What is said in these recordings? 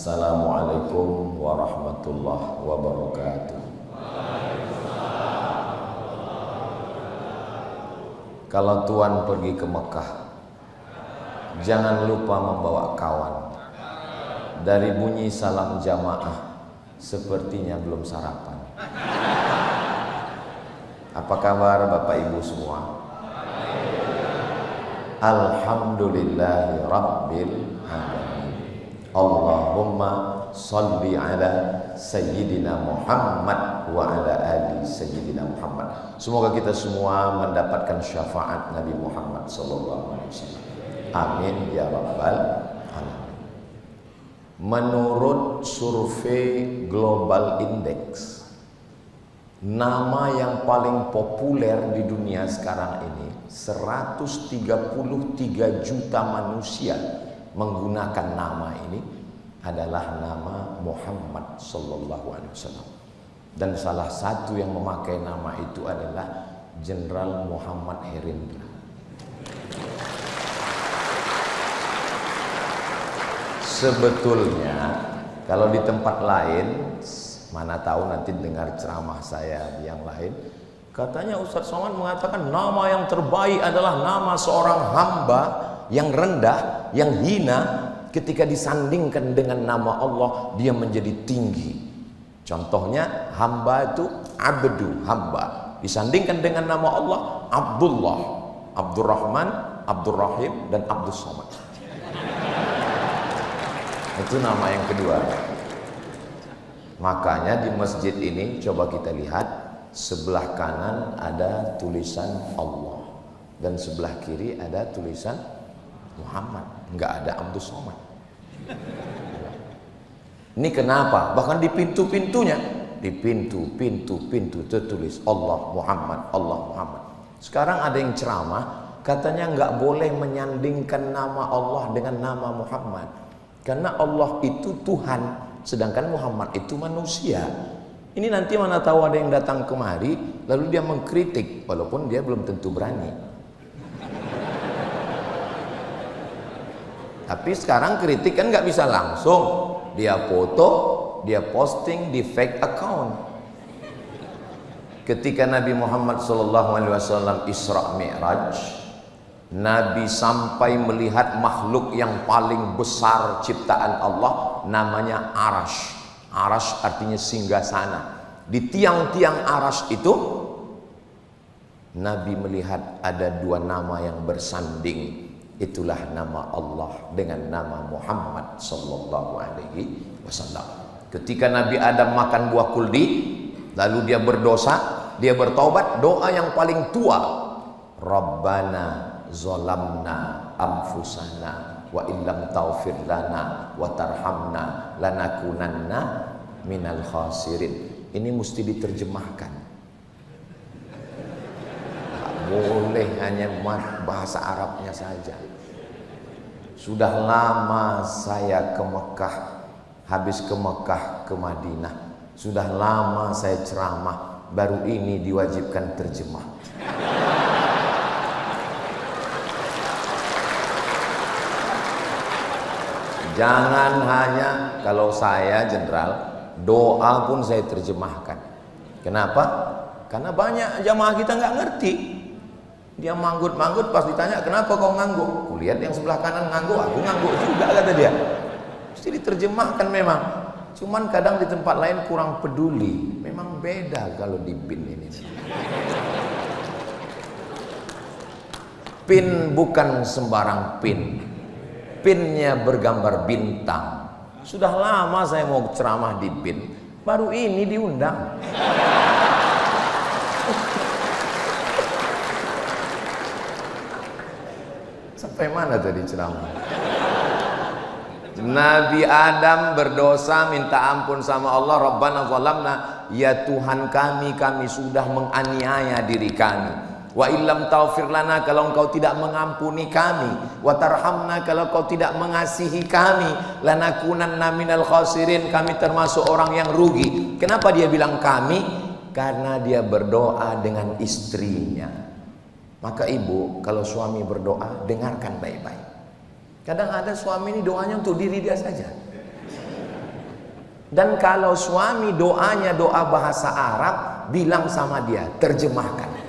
Assalamualaikum warahmatullahi wabarakatuh. Kalau Tuan pergi ke Mekah, jangan lupa membawa kawan. Dari bunyi salam jamaah, sepertinya belum sarapan. Apa kabar Bapak Ibu semua? Alhamdulillahi Rabbil Alamin. Allahumma salli ala Sayyidina Muhammad wa ala ali Sayyidina Muhammad. Semoga kita semua mendapatkan syafaat Nabi Muhammad sallallahu alaihi wasallam. Amin ya rabbal alamin. Menurut survei Global Index, nama yang paling populer di dunia sekarang ini, 133 juta manusia menggunakan nama ini, adalah nama Muhammad sallallahu alaihi wasallam. Dan salah satu yang memakai nama itu adalah Jenderal Muhammad Herindra. Sebetulnya kalau di tempat lain, mana tahu nanti dengar ceramah saya di yang lain, katanya Ustadz Somad mengatakan nama yang terbaik adalah nama seorang hamba yang rendah, yang hina. Ketika disandingkan dengan nama Allah, dia menjadi tinggi. Contohnya hamba itu abdu, hamba. Disandingkan dengan nama Allah, Abdullah, Abdurrahman, Abdurrahim, dan Abdus Somad. Itu nama yang kedua. Makanya di masjid ini coba kita lihat, sebelah kanan ada tulisan Allah dan sebelah kiri ada tulisan Muhammad, enggak ada Abdus Somad. Ini kenapa? Bahkan di pintu-pintunya, di pintu tertulis Allah Muhammad, Allah Muhammad. Sekarang ada yang ceramah, katanya enggak boleh menyandingkan nama Allah dengan nama Muhammad, karena Allah itu Tuhan, sedangkan Muhammad itu manusia. Ini nanti mana tahu ada yang datang kemari lalu dia mengkritik, walaupun dia belum tentu berani. Tapi sekarang kritik kan nggak bisa langsung, dia foto, dia posting di fake account. Ketika Nabi Muhammad SAW Isra Mi'raj, Nabi sampai melihat makhluk yang paling besar ciptaan Allah, namanya Arash. Arash artinya singgasana. Di tiang-tiang Arash itu, Nabi melihat ada dua nama yang bersanding. Itulah nama Allah dengan nama Muhammad sallallahu alaihi wasallam. Ketika Nabi Adam makan buah kuldi, lalu dia berdosa, dia bertaubat, doa yang paling tua, Rabbana zolamna anfusana wa illam taufir lana wa tarhamna lanakunanna minal khasirin. Ini mesti diterjemahkan. Boleh hanya bahasa Arabnya saja. Sudah lama saya ke Mekah, habis ke Mekah ke Madinah. Sudah lama saya ceramah, baru ini diwajibkan terjemah. Jangan hanya kalau saya jenderal, doa pun saya terjemahkan. Kenapa? Karena banyak jamaah kita nggak ngerti. Dia manggut-manggut, pas ditanya kenapa kau ngangguk, kulihat yang sebelah kanan ngangguk, aku ngangguk juga, kata dia. Mesti diterjemahkan memang. Cuman kadang di tempat lain kurang peduli. Memang beda kalau di BIN ini. PIN bukan sembarang PIN. PIN-nya bergambar bintang. Sudah lama saya mau ceramah di BIN, baru ini diundang. Sampai mana tadi ceramah? Nabi Adam berdosa, minta ampun sama Allah, Rabbana zalamna, ya Tuhan kami sudah menganiaya diri kami. Wa illam taufir lana, kalau engkau tidak mengampuni kami, wa tarhamna, kalau kau tidak mengasihi kami, lanakunanna minal khasirin, kami termasuk orang yang rugi. Kenapa dia bilang kami? Karena dia berdoa dengan istrinya. Maka ibu, kalau suami berdoa, dengarkan baik-baik. Kadang ada suami ini doanya untuk diri dia saja. Dan kalau suami doanya doa bahasa Arab, bilang sama dia, terjemahkan.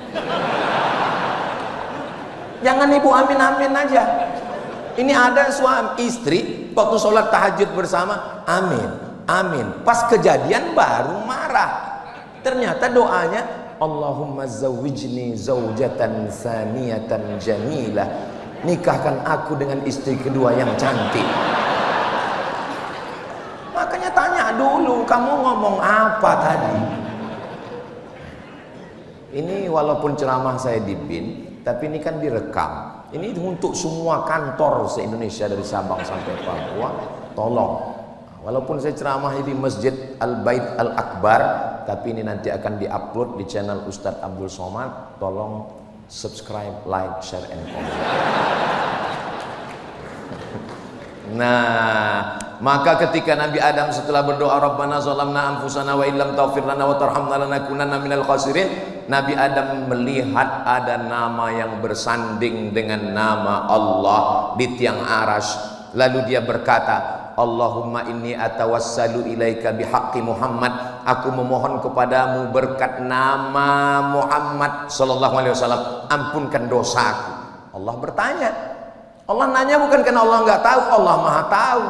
Jangan ibu amin-amin aja. Ini ada suami istri waktu sholat tahajud bersama, amin, amin. Pas kejadian baru marah. Ternyata doanya, Allahumma zawwijni zawjatan saniyatan jamilah. Nikahkan aku dengan istri kedua yang cantik. Makanya tanya dulu, kamu ngomong apa tadi? Ini walaupun ceramah saya di BIN, tapi ini kan direkam. Ini untuk semua kantor se-Indonesia dari Sabang sampai Papua. Tolong, walaupun saya ceramah di Masjid Al-Bait Al-Akbar, tapi ini nanti akan diupload di channel Ustadz Abdul Somad. Tolong subscribe, like, share, and comment. Nah, maka ketika Nabi Adam setelah berdoa Rabbana zalamna anfusana wa illam taghfir lana wa tarhamna lanakunanna minal khasirin, Nabi Adam melihat ada nama yang bersanding dengan nama Allah di tiang aras. Lalu dia berkata, Allahumma inni atawassalu ilaika bihaqqi Muhammad. Aku memohon kepadamu berkat nama Muhammad sallallahu alaihi wasallam, ampunkan dosaku. Allah bertanya. Allah nanya bukan karena Allah nggak tahu, Allah maha tahu.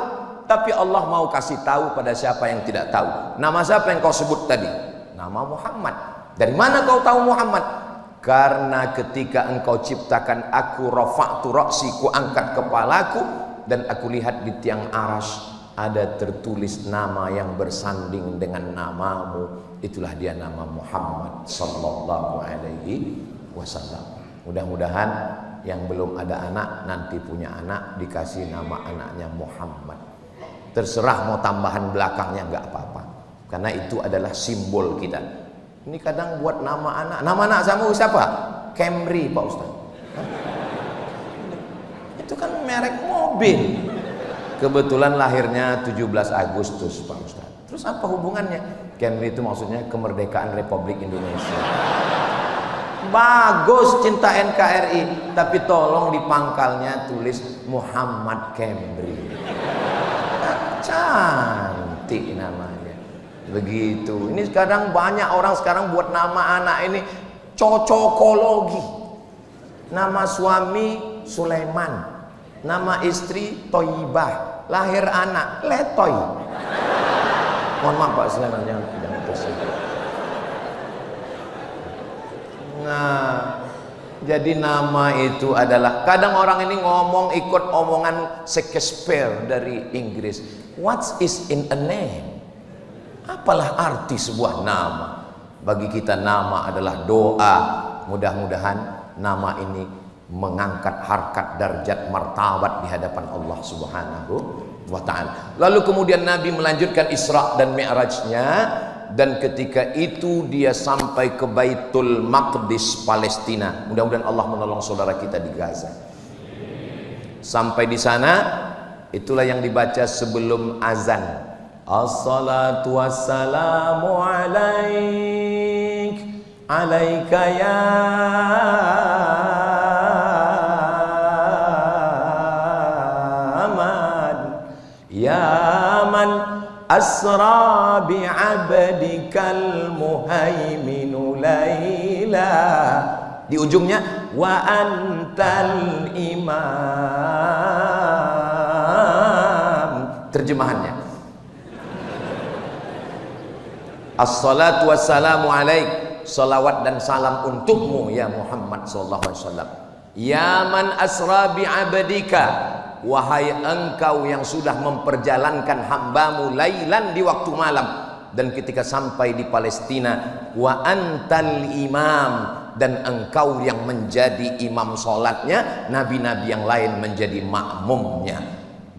Tapi Allah mau kasih tahu pada siapa yang tidak tahu. Nama siapa yang kau sebut tadi? Nama Muhammad. Dari mana kau tahu Muhammad? Karena ketika engkau ciptakan aku, rafa'tu ra'si, ku angkat kepalaku, dan aku lihat di tiang aras ada tertulis nama yang bersanding dengan namamu. Itulah dia nama Muhammad sallallahu alaihi wasallam. Mudah-mudahan yang belum ada anak nanti punya anak dikasih nama anaknya Muhammad. Terserah mau tambahan belakangnya nggak apa-apa, karena itu adalah simbol kita. Ini kadang buat nama anak kamu siapa? Camry Pak Ustaz. Itu kan merek mobil. Kebetulan lahirnya 17 Agustus Pak Ustaz. Terus apa hubungannya? Camry itu maksudnya kemerdekaan Republik Indonesia. Bagus, cinta NKRI, tapi tolong di pangkalnya tulis Muhammad Camry. Cantik namanya. Begitu. Ini sekarang banyak orang sekarang buat nama anak ini cocokologi. Nama suami Sulaiman, nama istri Toyibah, lahir anak Letoy. Mohon maaf Pak Sulaiman, jangan tersinggung. Nah, jadi nama itu adalah, kadang orang ini ngomong ikut omongan Shakespeare dari Inggris. What is in a name? Apalah arti sebuah nama? Bagi kita nama adalah doa. Mudah-mudahan nama ini mengangkat harkat, derajat, martabat di hadapan Allah Subhanahu wa ta'ala. Lalu kemudian Nabi melanjutkan Isra dan Mi'rajnya. Dan ketika itu dia sampai ke Baitul Maqdis Palestina. Mudah-mudahan Allah menolong saudara kita di Gaza. Sampai di sana, itulah yang dibaca sebelum azan. Assalatu wassalamu alaik, alaika ya man, ya man asra bi'abdikal muhaiminu laila. Di ujungnya wa antal imam. Terjemahannya, as-salatu wassalamu alaik, salawat dan salam untukmu ya Muhammad sallallahu alaihi wasallam. Ya man asra bi'abdika, wahai engkau yang sudah memperjalankan hambamu lailan di waktu malam. Dan ketika sampai di Palestina, wa antal imam, dan engkau yang menjadi imam sholatnya, nabi-nabi yang lain menjadi makmumnya.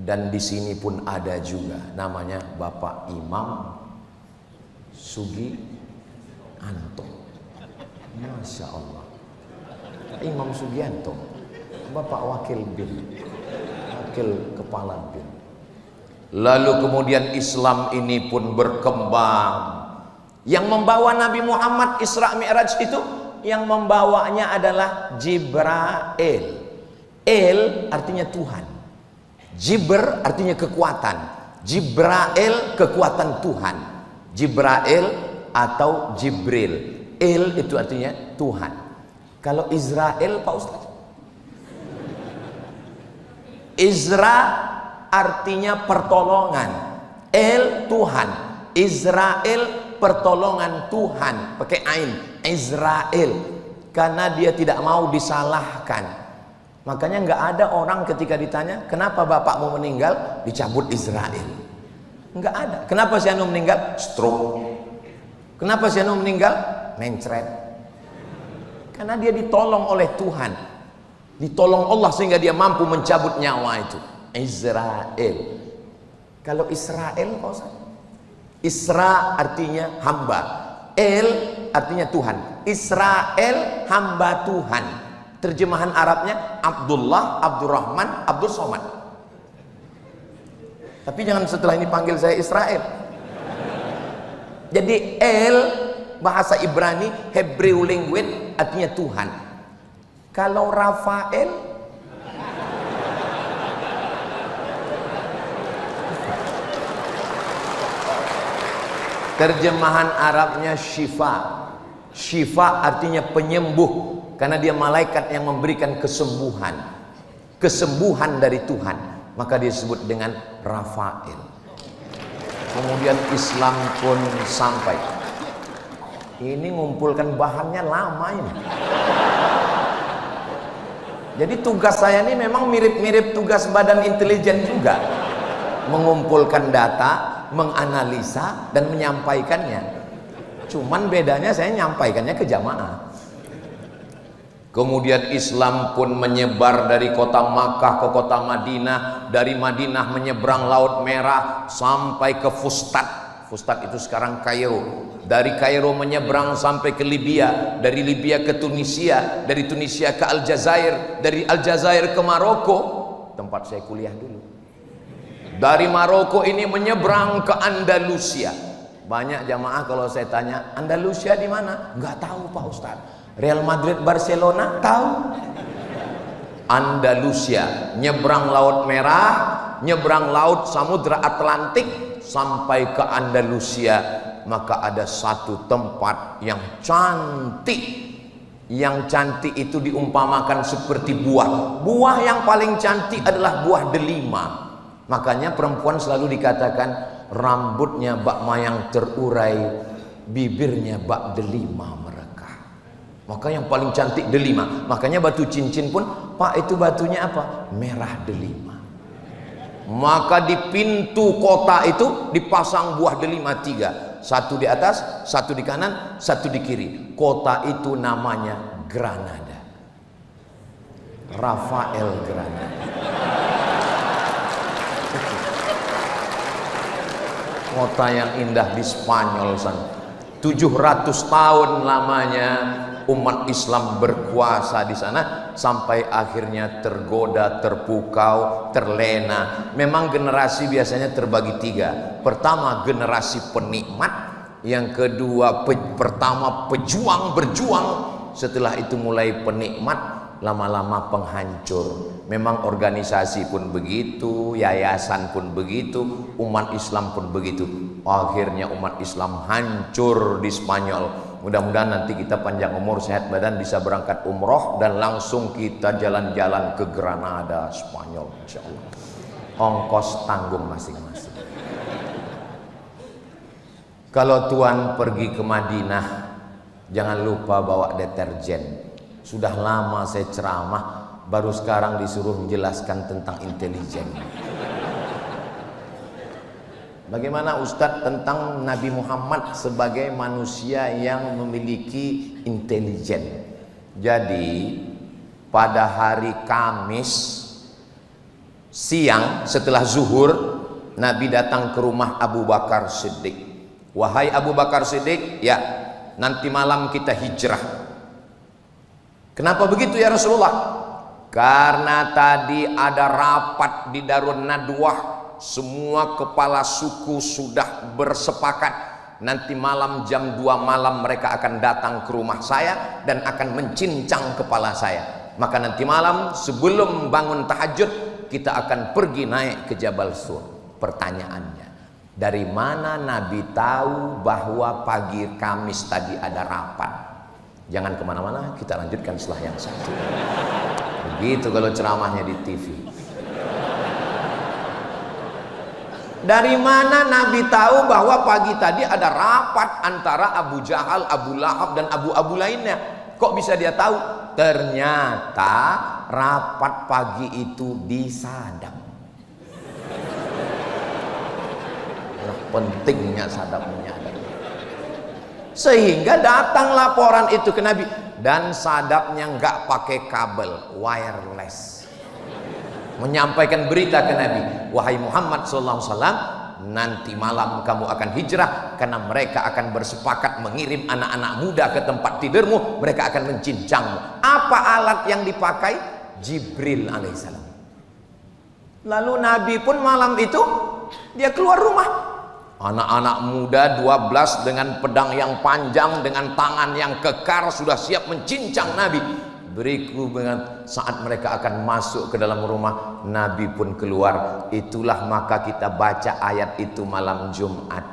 Dan di sini pun ada juga namanya Bapak Imam Sugianto. Masya Allah, Imam Sugianto, Bapak Wakil BIN, Wakil Kepala BIN. Lalu kemudian Islam ini pun berkembang. Yang membawa Nabi Muhammad Isra Mi'raj itu, yang membawanya adalah Jibril. El artinya Tuhan, Jibr artinya kekuatan, Jibrail kekuatan Tuhan. Jibrail atau Jibril. Il itu artinya Tuhan. Kalau Israel Pak Ustaz? Izra artinya pertolongan. El Tuhan. Israel pertolongan Tuhan. Pakai ain. Israel. Karena dia tidak mau disalahkan. Makanya nggak ada orang ketika ditanya, kenapa bapakmu meninggal? Dicabut Israel. Nggak ada. Kenapa si Anu meninggal? Stroke. Kenapa si Anu meninggal? Mencret. Karena dia ditolong oleh Tuhan. Ditolong Allah sehingga dia mampu mencabut nyawa itu. Israel. Kalau Israel, Pak Ustaz? Isra artinya hamba. El artinya Tuhan. Israel hamba Tuhan. Terjemahan Arabnya Abdullah, Abdurrahman, Abdul Somad. Tapi jangan setelah ini panggil saya Israel. Jadi El bahasa Ibrani, Hebrew language artinya Tuhan. Kalau Rafael, terjemahan Arabnya Syifa. Syifa artinya penyembuh, karena dia malaikat yang memberikan kesembuhan. Kesembuhan dari Tuhan, maka disebut dengan Rafael. Kemudian Islam pun sampai. Ini ngumpulkan bahannya lama ini. Jadi tugas saya ini memang mirip-mirip tugas badan intelijen juga. Mengumpulkan data, menganalisa, dan menyampaikannya. Cuman bedanya saya nyampaikannya ke jamaah. Kemudian Islam pun menyebar dari kota Makkah ke kota Madinah, dari Madinah menyeberang Laut Merah sampai ke Fustat. Fustat itu sekarang Kairo. Dari Kairo menyeberang sampai ke Libya, dari Libya ke Tunisia, dari Tunisia ke Aljazair, dari Aljazair ke Maroko, tempat saya kuliah dulu. Dari Maroko ini menyeberang ke Andalusia. Banyak jamaah kalau saya tanya, Andalusia di mana? Nggak tahu Pak Ustaz. Real Madrid, Barcelona, tahu. Andalusia, nyebrang Laut Merah, nyebrang laut Samudra Atlantik sampai ke Andalusia, maka ada satu tempat yang cantik. Yang cantik itu diumpamakan seperti buah. Buah yang paling cantik adalah buah delima. Makanya perempuan selalu dikatakan rambutnya bak mayang terurai, bibirnya bak delima merekah. Maka yang paling cantik delima. Makanya batu cincin pun, Pak, itu batunya apa? Merah delima. Maka di pintu kota itu dipasang buah delima 3. Satu di atas, satu di kanan, satu di kiri. Kota itu namanya Granada. Rafael Granada. Kota yang indah di Spanyol sana. 700 tahun lamanya umat Islam berkuasa di sana, sampai akhirnya tergoda, terpukau, terlena. Memang generasi biasanya terbagi 3. Pertama generasi penikmat, yang kedua pertama pejuang berjuang, setelah itu mulai penikmat, lama-lama penghancur. Memang organisasi pun begitu, yayasan pun begitu, umat Islam pun begitu. Akhirnya umat Islam hancur di Spanyol. Mudah-mudahan nanti kita panjang umur, sehat badan, bisa berangkat umroh dan langsung kita jalan-jalan ke Granada, Spanyol, insya Allah. Ongkos tanggung masing-masing. Kalau tuan pergi ke Madinah, jangan lupa bawa deterjen. Sudah lama saya ceramah, baru sekarang disuruh menjelaskan tentang intelijen. Bagaimana Ustadz tentang Nabi Muhammad sebagai manusia yang memiliki intelijen? Jadi pada hari Kamis siang setelah zuhur, Nabi datang ke rumah Abu Bakar Siddiq. Wahai Abu Bakar Siddiq, ya, nanti malam kita hijrah. Kenapa begitu ya Rasulullah? Karena tadi ada rapat di Darun Nadwah. Semua kepala suku sudah bersepakat, nanti malam jam 2 malam mereka akan datang ke rumah saya dan akan mencincang kepala saya. Maka nanti malam sebelum bangun tahajud kita akan pergi naik ke Jabal Sur. pertanyaannya. Dari mana Nabi tahu bahwa pagi Kamis tadi ada rapat? Jangan kemana-mana, kita lanjutkan setelah yang satu. Begitu kalau ceramahnya di TV. Dari mana Nabi tahu bahwa pagi tadi ada rapat antara Abu Jahal, Abu Lahab, dan abu-abu lainnya? Kok bisa dia tahu? Ternyata rapat pagi itu disadap. Pentingnya sadap menyadap. Sehingga datang laporan itu ke Nabi, dan sadapnya nggak pakai kabel, wireless. Menyampaikan berita ke Nabi, wahai Muhammad SAW, nanti malam kamu akan hijrah karena mereka akan bersepakat mengirim anak-anak muda ke tempat tidurmu, mereka akan mencincangmu. Apa alat yang dipakai? Jibril alaihissalam. Lalu Nabi pun malam itu dia keluar rumah. Anak-anak muda 12 dengan pedang yang panjang, dengan tangan yang kekar, sudah siap mencincang Nabi. Berikut saat mereka akan masuk ke dalam rumah, Nabi pun keluar. Itulah maka kita baca ayat itu malam Jumat.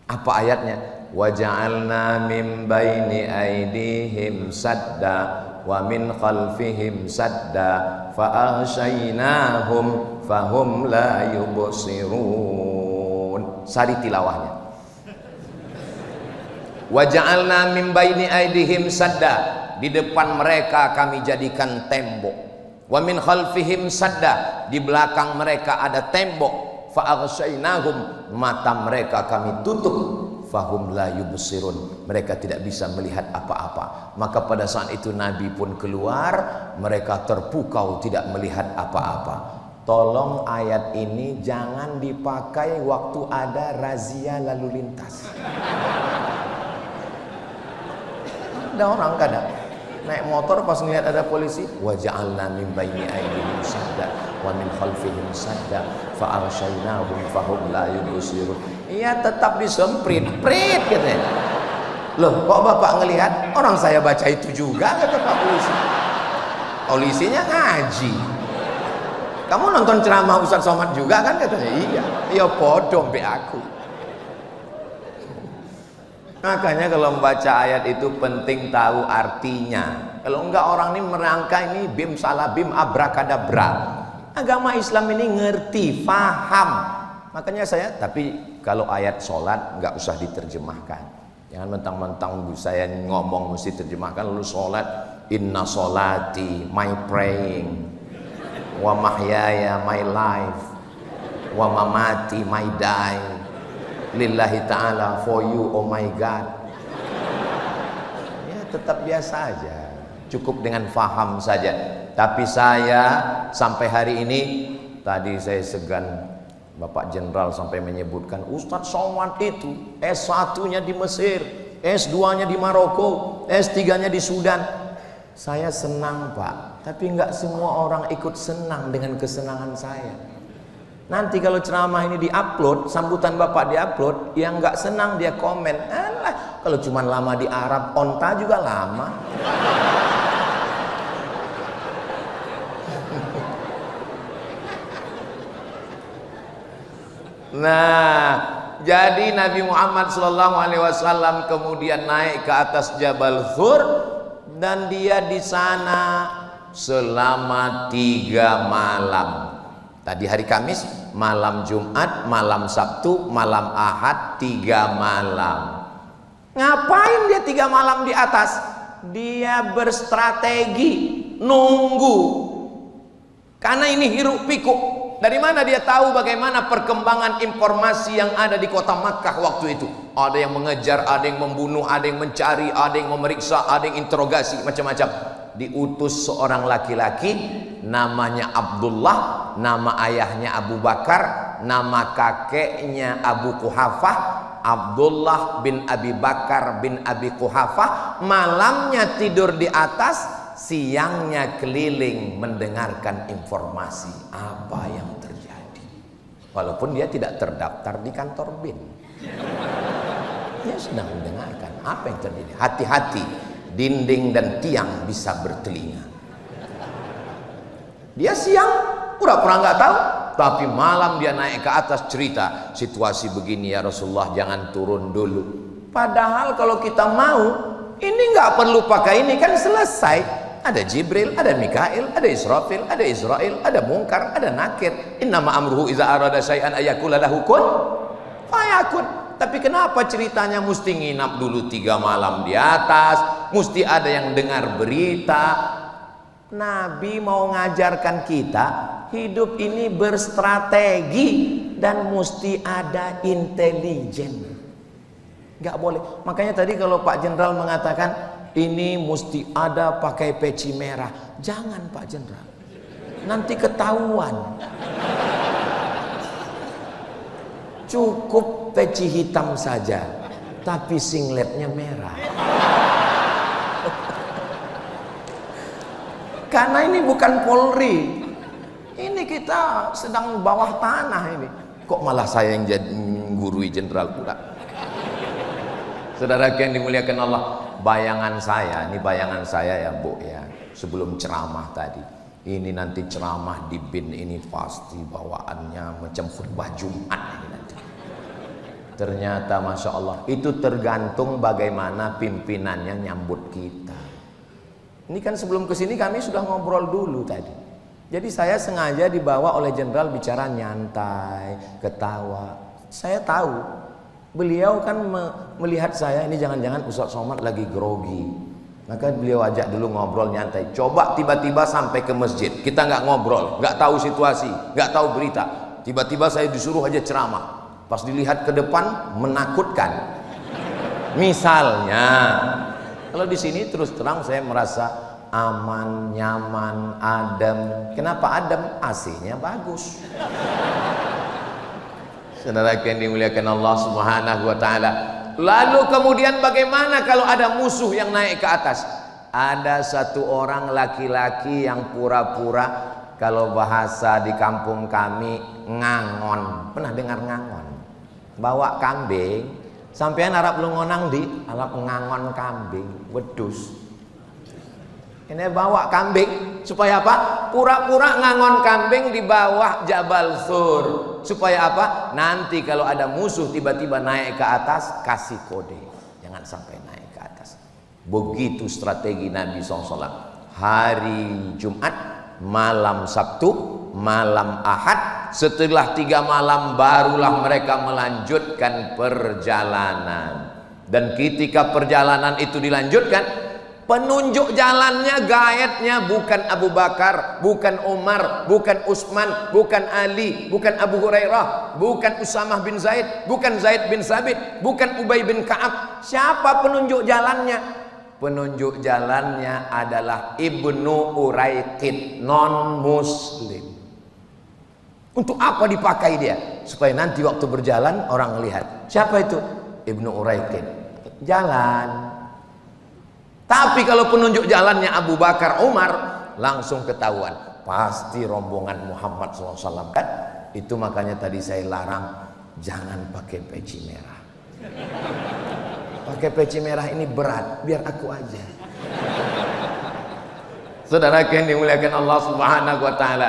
Apa ayatnya? Wa ja'alna min baini aydihim sadda wa min khalfihim sadda fa aghshaynahum fahum la yubsirun. Sari tilawahnya. Wa ja'alna min baini aydihim sadda, di depan mereka kami jadikan tembok. Wa min khalfihim sadda, di belakang mereka ada tembok. Fa aghshaynahum, mata mereka kami tutup. Fahum la yubsirun, mereka tidak bisa melihat apa-apa. Maka pada saat itu Nabi pun keluar, mereka terpukau tidak melihat apa-apa. Tolong ayat ini jangan dipakai waktu ada razia lalu lintas. Ada orang kadang naik motor pas ngeliat ada polisi, wa ja'alna min baini aydihim sadda wa min khalfihim sadda fa aghshaynahum fahum la yubsirun. Iya, tetap disemprit, prit katanya. Loh, kok Bapak ngelihat? Orang saya baca itu juga, kata Pak polisi. Polisinya ngaji. Kamu nonton ceramah Ustaz Somad juga kan, katanya? Iya. Ya bodoh be aku. Makanya kalau membaca ayat itu penting tahu artinya. Kalau enggak orang ini merangka ini bim salah bim abrakadabra. Agama Islam ini ngerti, paham. Makanya saya, tapi kalau ayat sholat nggak usah diterjemahkan. Jangan mentang-mentang saya ngomong mesti terjemahkan lalu sholat. Inna sholati, my praying, wa mahyaya, my life, wa mamati, my die, lillahi ta'ala, for you, oh my God. Ya tetap biasa aja, cukup dengan faham saja. Tapi saya sampai hari ini, tadi saya segan Bapak Jenderal sampai menyebutkan Ustadz Somad itu S1-nya di Mesir, S2-nya di Maroko, S3-nya di Sudan. Saya senang Pak, tapi nggak semua orang ikut senang dengan kesenangan saya. Nanti kalau ceramah ini diupload, sambutan Bapak diupload, yang nggak senang dia komen, alah kalau cuma lama di Arab, onta juga lama. Nah, jadi Nabi Muhammad SAW kemudian naik ke atas Jabal Thur, dan dia di sana selama 3 malam. Tadi hari Kamis, malam Jumat, malam Sabtu, malam Ahad, 3 malam. Ngapain dia 3 malam di atas? Dia berstrategi, nunggu. Karena ini hiruk pikuk. Dari mana dia tahu bagaimana perkembangan informasi yang ada di kota Makkah waktu itu? Ada yang mengejar, ada yang membunuh, ada yang mencari, ada yang memeriksa, ada yang interogasi, macam-macam. Diutus seorang laki-laki, namanya Abdullah, nama ayahnya Abu Bakar, nama kakeknya Abu Quhafah, Abdullah bin Abi Bakar bin Abi Quhafah. Malamnya tidur di atas, siangnya keliling mendengarkan informasi apa yang terjadi. Walaupun dia tidak terdaftar di kantor BIN, dia sedang mendengarkan apa yang terjadi. Hati-hati, dinding dan tiang bisa bertelinga. Dia siang pura-pura nggak tahu, tapi malam dia naik ke atas cerita situasi begini ya Rasulullah, jangan turun dulu. Padahal kalau kita mau ini nggak perlu pakai ini, kan selesai. Ada Jibril, ada Mikail, ada Israfil, ada Israel, ada Munkar, ada Nakir. Innama amruhu iza arada syai'an ayakula lahu kun fayakun. Tapi kenapa ceritanya mesti nginap dulu 3 malam di atas, mesti ada yang dengar berita? Nabi mau ngajarkan kita hidup ini berstrategi dan mesti ada intelijen. Nggak boleh. Makanya tadi kalau Pak Jenderal mengatakan ini mesti ada pakai peci merah, jangan Pak Jenderal, nanti ketahuan. Cukup peci hitam saja, tapi singletnya merah. Karena ini bukan Polri, ini kita sedang bawah tanah ini. Kok malah saya yang jadi gurui jenderal pula? Saudara yang dimuliakan Allah, bayangan saya, ini bayangan saya ya Bu ya, sebelum ceramah tadi. Ini nanti ceramah di BIN ini pasti bawaannya macam khutbah Jumat ini nanti. Ternyata Masya Allah, itu tergantung bagaimana pimpinannya nyambut kita. Ini kan sebelum kesini kami sudah ngobrol dulu tadi. Jadi saya sengaja dibawa oleh jenderal bicara nyantai, ketawa. Saya tahu beliau kan melihat saya ini jangan-jangan Ustaz Somad lagi grogi. Maka beliau ajak dulu ngobrol nyantai. Coba tiba-tiba sampai ke masjid, kita nggak ngobrol, nggak tahu situasi, nggak tahu berita. Tiba-tiba saya disuruh aja ceramah. Pas dilihat ke depan menakutkan. Misalnya, kalau di sini terus terang saya merasa aman, nyaman, adem. Kenapa adem? AC-nya bagus. Saudara yang dimuliakan Allah Subhanahu wa taala. Lalu kemudian bagaimana kalau ada musuh yang naik ke atas? Ada satu orang laki-laki yang pura-pura, kalau bahasa di kampung kami ngangon. Pernah dengar ngangon? Bawa kambing, sampean Arab lu ngonang di Arab ngangon kambing, wedus. Ini bawa kambing supaya apa? Pura-pura ngangon kambing di bawah Jabal Sur. Supaya apa? Nanti kalau ada musuh tiba-tiba naik ke atas, kasih kode, jangan sampai naik ke atas. Begitu strategi Nabi SAW. Hari Jumat, malam Sabtu, malam Ahad, setelah 3 malam barulah mereka melanjutkan perjalanan. Dan ketika perjalanan itu dilanjutkan, penunjuk jalannya, gaetnya bukan Abu Bakar, bukan Umar, bukan Utsman, bukan Ali, bukan Abu Hurairah, bukan Usamah bin Zaid, bukan Zaid bin Sabit, bukan Ubay bin Ka'ab. Siapa penunjuk jalannya? Penunjuk jalannya adalah Ibnu Uraiqid, non muslim. Untuk apa dipakai dia? Supaya nanti waktu berjalan orang melihat. Siapa itu? Ibnu Uraiqid. Jalan. Tapi kalau penunjuk jalannya Abu Bakar, Umar, langsung ketahuan. Pasti rombongan Muhammad SAW kan? Itu makanya tadi saya larang, jangan pakai peci merah. Pakai peci merah ini berat, biar aku aja. Saudara yang dimuliakan Allah Subhanahu wa taala,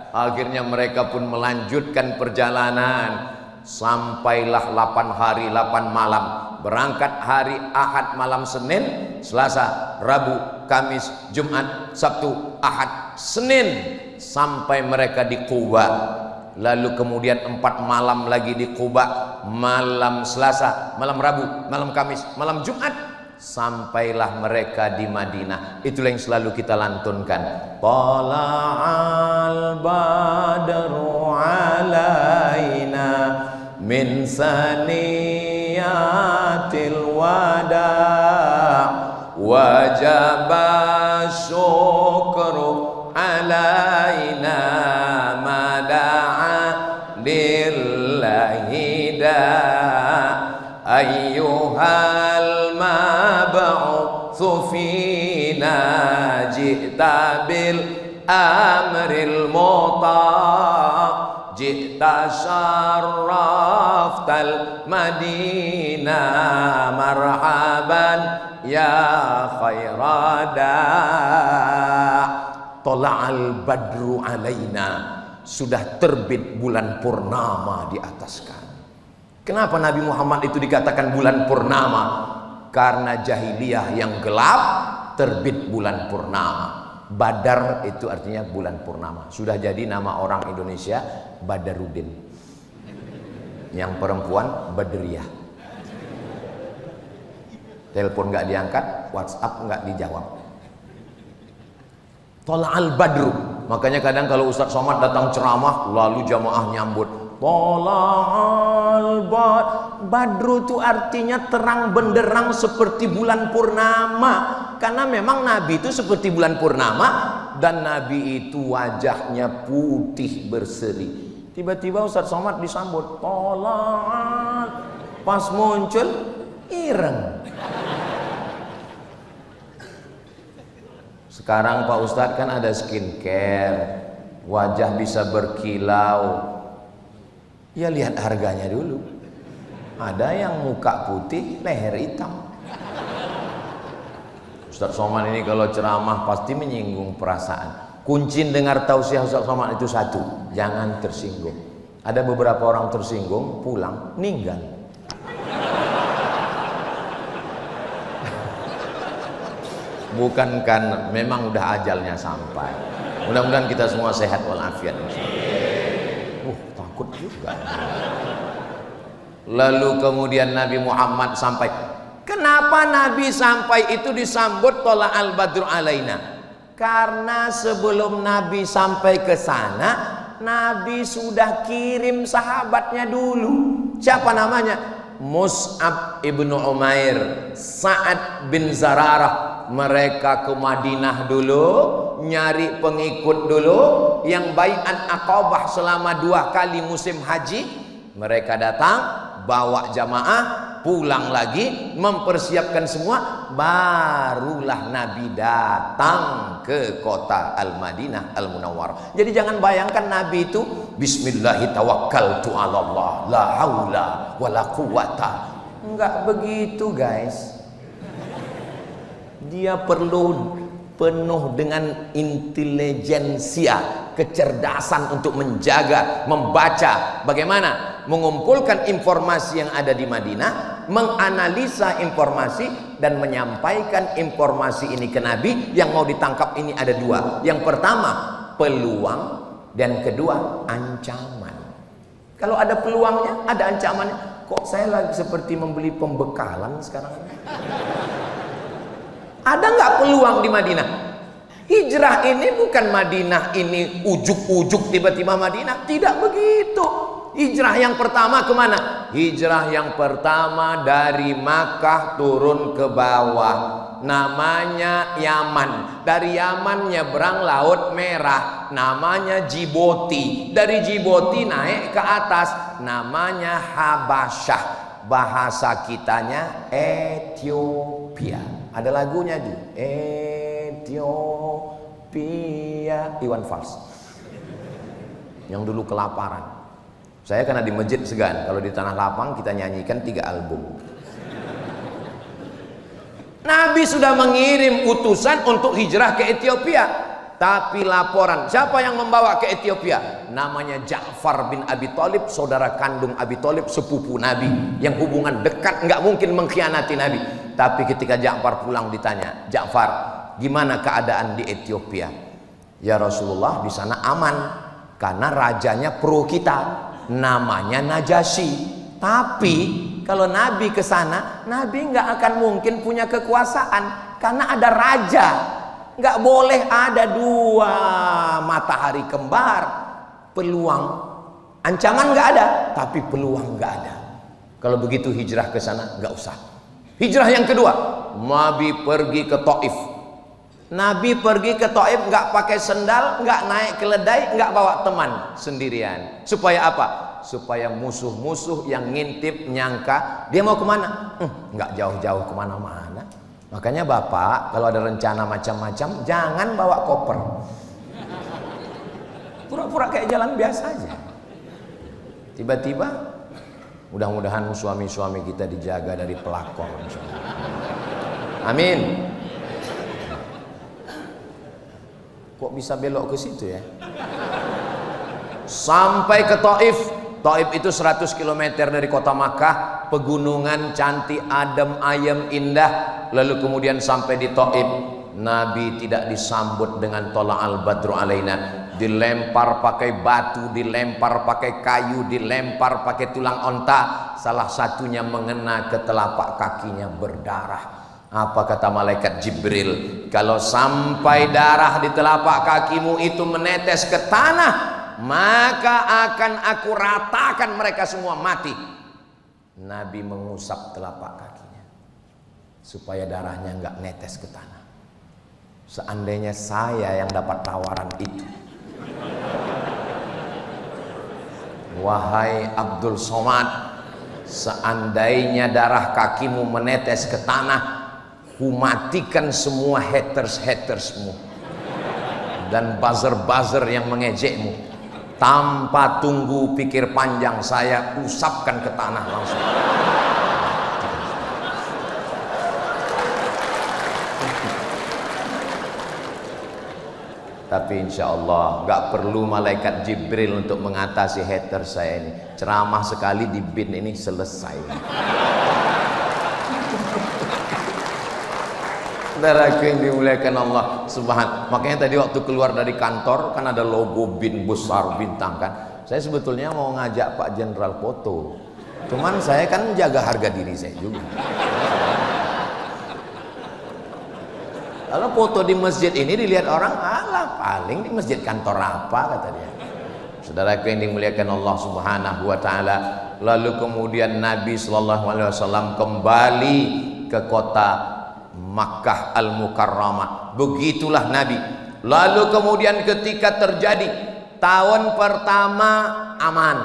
akhirnya mereka pun melanjutkan perjalanan. Sampailah 8 hari 8 malam. Berangkat hari Ahad malam Senin, Selasa, Rabu, Kamis, Jumat, Sabtu, Ahad, Senin, sampai mereka di Quba. Lalu kemudian 4 malam lagi di Quba, malam Selasa, malam Rabu, malam Kamis, malam Jumat, sampailah mereka di Madinah. Itulah yang selalu kita lantunkan. Tala'al badru alaina min saniyatil wada' wajaba syukru alaina mada'a lillahi da' ayyuhal mab'utsu fina ji'ta bil amril muta' Jita syarraftal Madinah marhaban ya khairada. Tola'al badru alaina. sudah terbit bulan purnama di atas kami. Kenapa Nabi Muhammad itu dikatakan bulan purnama? Karena jahiliyah yang gelap terbit bulan purnama. Badar itu artinya bulan purnama. Sudah jadi nama orang Indonesia Badarudin. Yang perempuan Badriyah. Telepon nggak diangkat, WhatsApp nggak dijawab. Tola'al badru. Makanya kadang kalau Ustadz Somad datang ceramah, lalu jamaah nyambut. Tola'al badru itu artinya terang benderang seperti bulan purnama. Karena memang Nabi itu seperti bulan purnama, dan Nabi itu wajahnya putih berseri. Tiba-tiba Ustadz Somad disambut. Tola'al. Pas muncul, ireng. Sekarang Pak Ustadz kan ada skincare, wajah bisa berkilau. Ya lihat harganya dulu. Ada yang muka putih, leher hitam. Ustadz Somad ini kalau ceramah pasti menyinggung perasaan. Kunci dengar tausiah Ustadz Somad itu satu, jangan tersinggung. Ada beberapa orang tersinggung, pulang, ninggal. Bukan kan, memang udah ajalnya sampai. Mudah-mudahan kita semua sehat walafiat. Takut juga. Lalu kemudian Nabi Muhammad sampai. Kenapa Nabi sampai itu disambut tola al badru alaina? Karena sebelum Nabi sampai ke sana, Nabi sudah kirim sahabatnya dulu. Siapa namanya? Mus'ab ibnu Umair, Sa'ad bin Zararah. Mereka ke Madinah dulu, nyari pengikut dulu, yang bai'at Aqabah selama 2 kali musim haji. Mereka datang, bawa jamaah, pulang lagi, mempersiapkan semua. Barulah Nabi datang ke kota Al-Madinah Al-Munawwarah. Jadi jangan bayangkan Nabi itu Bismillahirrahmanirrahim, la haula wala quwata. Enggak begitu guys. Dia perlu penuh dengan intelijensia, kecerdasan untuk menjaga, membaca, bagaimana mengumpulkan informasi yang ada di Madinah, menganalisa informasi dan menyampaikan informasi ini ke Nabi. Yang mau ditangkap ini ada 2. Yang pertama peluang, dan kedua ancaman. Kalau ada peluangnya, ada ancamannya. Kok saya lagi seperti membeli pembekalan sekarang? Ada nggak peluang di Madinah? Hijrah ini bukan Madinah ini ujuk-ujuk tiba-tiba Madinah. Tidak begitu. Hijrah yang pertama kemana? Hijrah yang pertama dari Makkah turun ke bawah. Namanya Yaman. Dari Yaman nyebrang Laut Merah. Namanya Djibouti. Dari Djibouti naik ke atas. Namanya Habasyah. Bahasa kitanya Ethiopia. Ada lagunya di Ethiopia, Iwan Fals yang dulu kelaparan. Saya karena di masjid segan, kalau di tanah lapang kita nyanyikan 3 album. Nabi sudah mengirim utusan untuk hijrah ke Ethiopia, tapi laporan siapa yang membawa ke Ethiopia? Namanya Ja'far bin Abi Thalib, saudara kandung Abi Thalib, sepupu Nabi yang hubungan dekat, nggak mungkin mengkhianati Nabi. Tapi ketika Ja'far pulang ditanya, Ja'far, gimana keadaan di Ethiopia? Ya Rasulullah, di sana aman karena rajanya pro kita, namanya Najasyi. Tapi kalau Nabi ke sana, Nabi nggak akan mungkin punya kekuasaan karena ada raja. Nggak boleh ada 2 matahari kembar. Peluang, ancaman nggak ada, tapi peluang nggak ada. Kalau begitu hijrah ke sana nggak usah. Hijrah yang kedua, Nabi pergi ke Taif. Nabi pergi ke Taif nggak pakai sendal, nggak naik keledai, nggak bawa teman, sendirian. Supaya apa? Supaya musuh-musuh yang ngintip nyangka dia mau kemana? Nggak jauh-jauh kemana-mana. Makanya Bapak kalau ada rencana macam-macam jangan bawa koper. Pura-pura kayak jalan biasa aja. Tiba-tiba, mudah-mudahan suami-suami kita dijaga dari pelakor. Amin. Kok bisa belok ke situ ya? sampai ke Taif. Taif itu 100 km dari kota Makkah, pegunungan cantik, adem ayem, indah. Lalu kemudian sampai di Taif, Nabi tidak disambut dengan tola'al badru alaina, dilempar pakai batu, dilempar pakai kayu, dilempar pakai tulang onta, salah satunya mengena ke telapak kakinya, berdarah. Apa kata malaikat Jibril? Kalau sampai darah di telapak kakimu itu menetes ke tanah, maka akan aku ratakan mereka semua mati. Nabi mengusap telapak kakinya supaya darahnya enggak netes ke tanah. Seandainya saya yang dapat tawaran itu, wahai Abdul Somad, seandainya darah kakimu menetes ke tanah, kumatikan semua haters-hatersmu dan buzzer-buzzer yang mengejekmu. Tanpa tunggu pikir panjang, saya usapkan ke tanah langsung. Tapi insya Allah gak perlu malaikat Jibril untuk mengatasi hater saya ini. Ceramah sekali di bin ini selesai. Saudaraku yang dimuliakan Allah Subhanahu. Makanya tadi waktu keluar dari kantor kan ada logo bin besar, bintang kan. Saya sebetulnya mau ngajak Pak Jenderal foto. Cuman saya kan menjaga harga diri saya juga. Kalau foto di masjid ini dilihat orang, alah paling di masjid kantor apa, kata dia. Saudaraku yang dimuliakan Allah Subhanahu wa taala. Lalu kemudian Nabi sallallahu alaihi wasallam kembali ke kota Makkah Al-Mukarramah. Begitulah Nabi. Lalu kemudian ketika terjadi tahun pertama aman,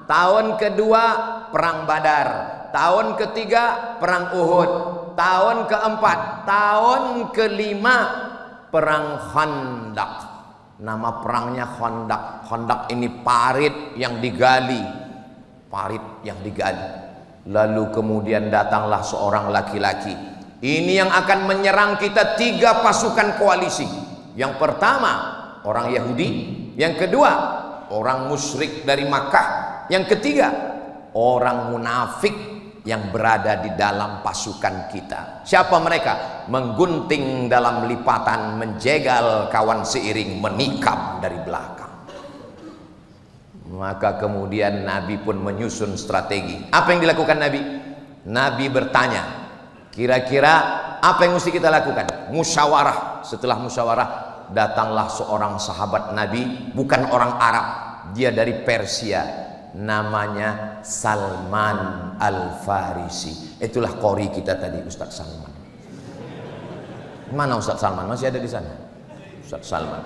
tahun kedua perang Badar, tahun ketiga perang Uhud, tahun keempat, tahun kelima perang Khandaq. Nama perangnya Khandaq. Khandaq ini parit yang digali, parit yang digali. Lalu kemudian datanglah seorang laki-laki. Ini yang akan menyerang kita, 3 pasukan koalisi. Yang pertama orang Yahudi, yang kedua orang musyrik dari Makkah, yang ketiga orang munafik yang berada di dalam pasukan kita. Siapa mereka? Menggunting dalam lipatan, menjegal kawan seiring, menikam dari belakang. Maka kemudian Nabi pun menyusun strategi. Apa yang dilakukan Nabi? Nabi bertanya, kira-kira apa yang mesti kita lakukan? Musyawarah. Setelah musyawarah, datanglah seorang sahabat Nabi, bukan orang Arab, dia dari Persia. Namanya Salman Al-Farisi. Itulah qori kita tadi, Ustaz Salman. Mana Ustaz Salman? Masih ada di sana? Ustaz Salman.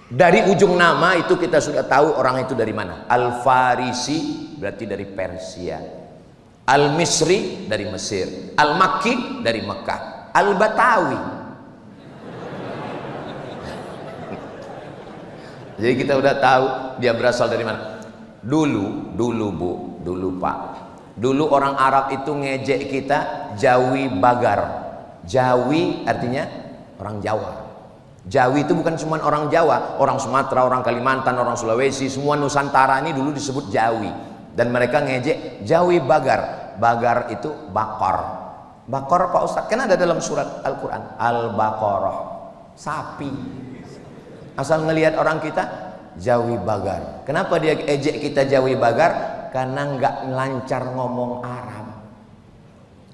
Dari ujung nama itu kita sudah tahu orang itu dari mana. Al-Farisi berarti dari Persia. Al-Misri dari Mesir. Al-Makki dari Mekah. Al-Batawi. Jadi kita udah tahu dia berasal dari mana. Dulu Bu, dulu Pak. Dulu orang Arab itu ngejek kita Jawi Bagar. Jawi artinya orang Jawa. Jawi itu bukan cuma orang Jawa, orang Sumatera, orang Kalimantan, orang Sulawesi, semua Nusantara ini dulu disebut Jawi. Dan mereka ngejek Jawi Bagar. Bagar itu bakor. Bakor Pak Ustadz, kan ada dalam surat Al-Quran Al-Baqarah, sapi. Asal ngelihat orang kita Jawi Bagar. Kenapa dia ejek kita Jawi Bagar? Karena nggak lancar ngomong Arab.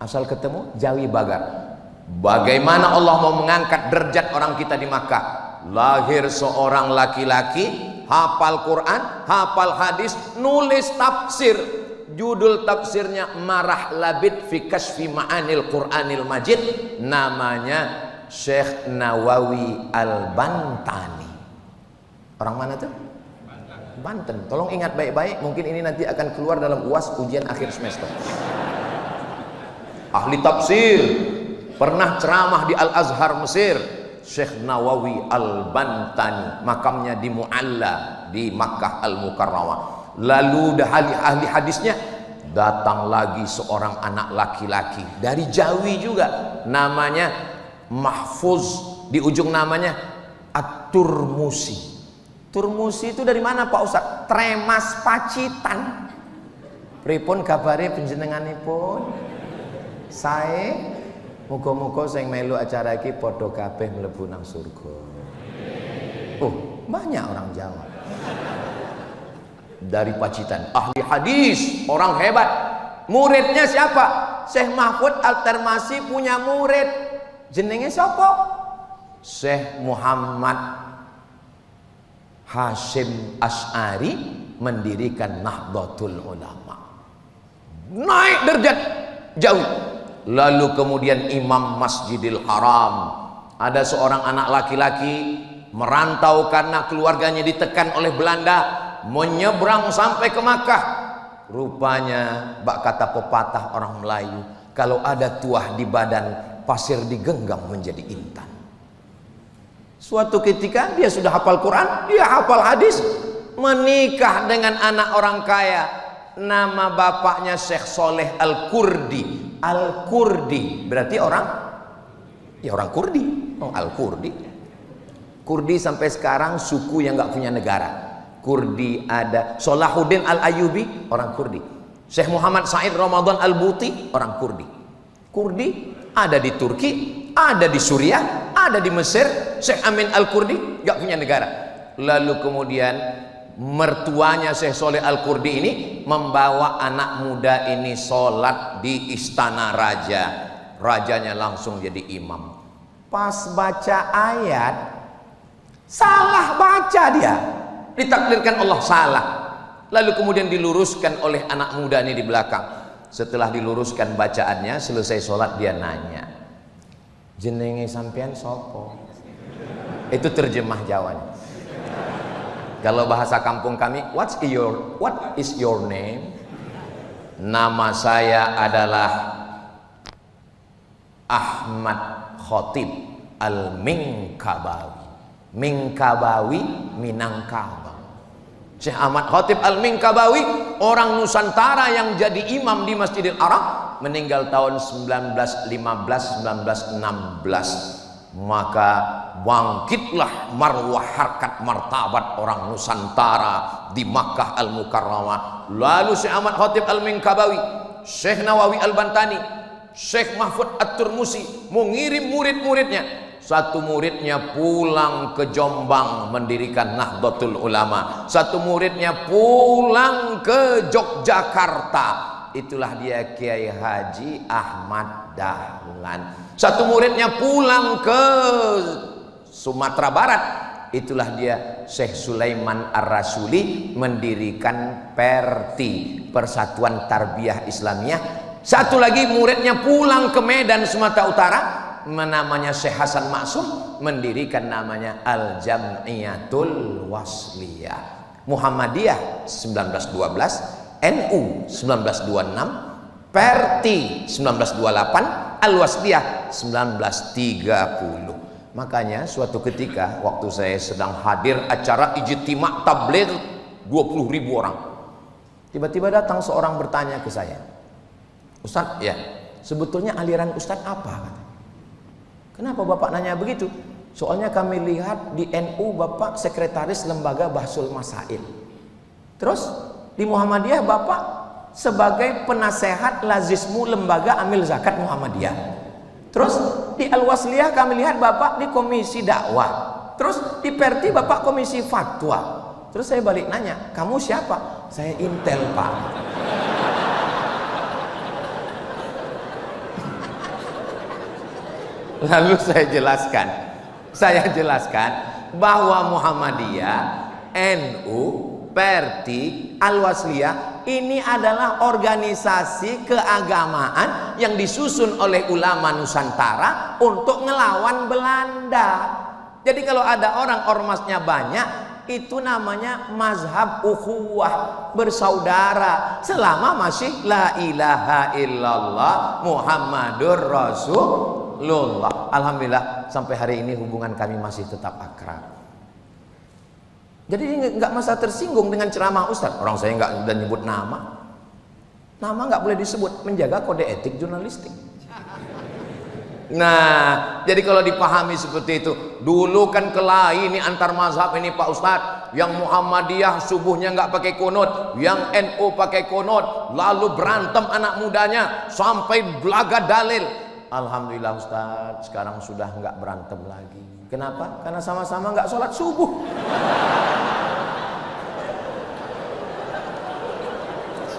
Asal ketemu Jawi Bagar. Bagaimana Allah mau mengangkat derajat orang kita di Makkah? Lahir seorang laki-laki, hafal Quran, hafal hadis, nulis tafsir. Judul tafsirnya Marah Labid fi Kashfi Ma'anil Quranil Majid. Namanya Syekh Nawawi Al-Bantani. Orang mana tuh? Banten. Tolong ingat baik-baik, mungkin ini nanti akan keluar dalam UAS ujian akhir semester. Ahli tafsir, pernah ceramah di Al-Azhar Mesir. Syekh Nawawi Al-Bantani, makamnya di Mu'alla di Makkah Al-Mukarramah. Lalu ahli hadisnya, datang lagi seorang anak laki-laki dari Jawi juga, namanya Mahfuz, di ujung namanya At-Turmusi. Turmusi itu dari mana Pak Ustaz? Tremas Pacitan. Pripun kabare panjenenganipun? Sae. Muga-muga sing melu acara iki padha kabeh mlebu nang surga. Oh, banyak orang Jawa. Dari Pacitan, ahli hadis, orang hebat. Muridnya siapa? Syekh Mahfud Al-Termasi punya murid. Jenenge siapa? Syekh Muhammad Hashim Asy'ari mendirikan Nahdlatul Ulama. Naik derajat jauh. Lalu kemudian Imam Masjidil Haram. Ada seorang anak laki-laki merantau karena keluarganya ditekan oleh Belanda, menyeberang sampai ke Makkah. Rupanya bak kata pepatah orang Melayu, kalau ada tuah di badan, pasir digenggam menjadi intan. Suatu ketika dia sudah hafal Quran, dia hafal hadis, menikah dengan anak orang kaya. Nama bapaknya Syekh Soleh Al-Kurdi. Al-Kurdi berarti orang Kurdi. Oh, Al-Kurdi. Kurdi sampai sekarang suku yang nggak punya negara. Kurdi ada. Salahuddin Al-Ayyubi orang Kurdi. Syekh Muhammad Said Ramadan Al-Buti orang Kurdi. Kurdi ada di Turki, ada di Suriah, ada di Mesir. Syekh Amin Al-Kurdi nggak punya negara. Lalu kemudian mertuanya Syekh Soleh Al-Kurdi ini membawa anak muda ini sholat di istana raja. Rajanya langsung jadi imam. Pas baca ayat, salah baca dia. Ditakdirkan Allah salah. Lalu kemudian diluruskan oleh anak muda ini di belakang. Setelah diluruskan bacaannya, selesai sholat dia nanya, jenenge sampean sopo? Itu terjemah Jawanya. Kalau bahasa kampung kami, what is your name? Nama saya adalah Ahmad Khotib Al-Minkabawi. Minkabawi, Minangkabau. Syekh Ahmad Khotib Al-Minkabawi, orang Nusantara yang jadi imam di Masjidil Haram, meninggal tahun 1915-1916. Maka bangkitlah marwah harkat martabat orang Nusantara di Makkah Al-Mukarramah. Lalu Syekh Ahmad Khotib Al-Minkabawi, Syekh Nawawi Al-Bantani, Syekh Mahfud At-Turmusi mengirim murid-muridnya. Satu muridnya pulang ke Jombang mendirikan Nahdlatul Ulama. Satu muridnya pulang ke Yogyakarta. Itulah dia Kiai Haji Ahmad Dahlan. Satu muridnya pulang ke Sumatera Barat. Itulah dia Syekh Sulaiman Ar-Rasuli mendirikan Perti, Persatuan Tarbiyah Islamiyah. Satu lagi muridnya pulang ke Medan Sumatera Utara, namanya Syekh Hasan Maksum, mendirikan namanya Al-Jam'iyatul Wasliyah. Muhammadiyah 1912, NU 1926, Perti 1928, Al-Wasliyah 1930. Makanya suatu ketika waktu saya sedang hadir acara ijtima' tabligh 20.000 orang, tiba-tiba datang seorang bertanya ke saya, Ustadz, ya sebetulnya aliran Ustadz apa? Kenapa Bapak nanya begitu? Soalnya kami lihat di NU Bapak sekretaris lembaga Bahsul Masail. Terus di Muhammadiyah Bapak sebagai penasehat lazismu lembaga amil zakat Muhammadiyah. Terus di Al-Wasliyah kami lihat Bapak di komisi dakwah. Terus di Perti Bapak komisi fatwa. Terus saya balik nanya, kamu siapa? Saya Intel, Pak. Lalu saya jelaskan bahwa Muhammadiyah, NU, Perti, Al-Wasliyah ini adalah organisasi keagamaan yang disusun oleh ulama Nusantara untuk ngelawan Belanda. Jadi kalau ada orang ormasnya banyak, itu namanya mazhab ukhuwah, bersaudara, selama masih la ilaha illallah Muhammadur Rasulullah. Alhamdulillah sampai hari ini hubungan kami masih tetap akrab. Jadi nggak masa tersinggung dengan ceramah Ustadz. Orang saya nggak udah nyebut nama. Nama nggak boleh disebut, menjaga kode etik jurnalistik. Nah, jadi kalau dipahami seperti itu, dulu kan kelahi ini antar mazhab ini Pak Ustadz. yang Muhammadiyah subuhnya nggak pakai kunut, yang NU pakai kunut, lalu berantem anak mudanya sampai belaga dalil. Alhamdulillah Ustaz, sekarang sudah nggak berantem lagi. Kenapa? Karena sama-sama nggak sholat subuh.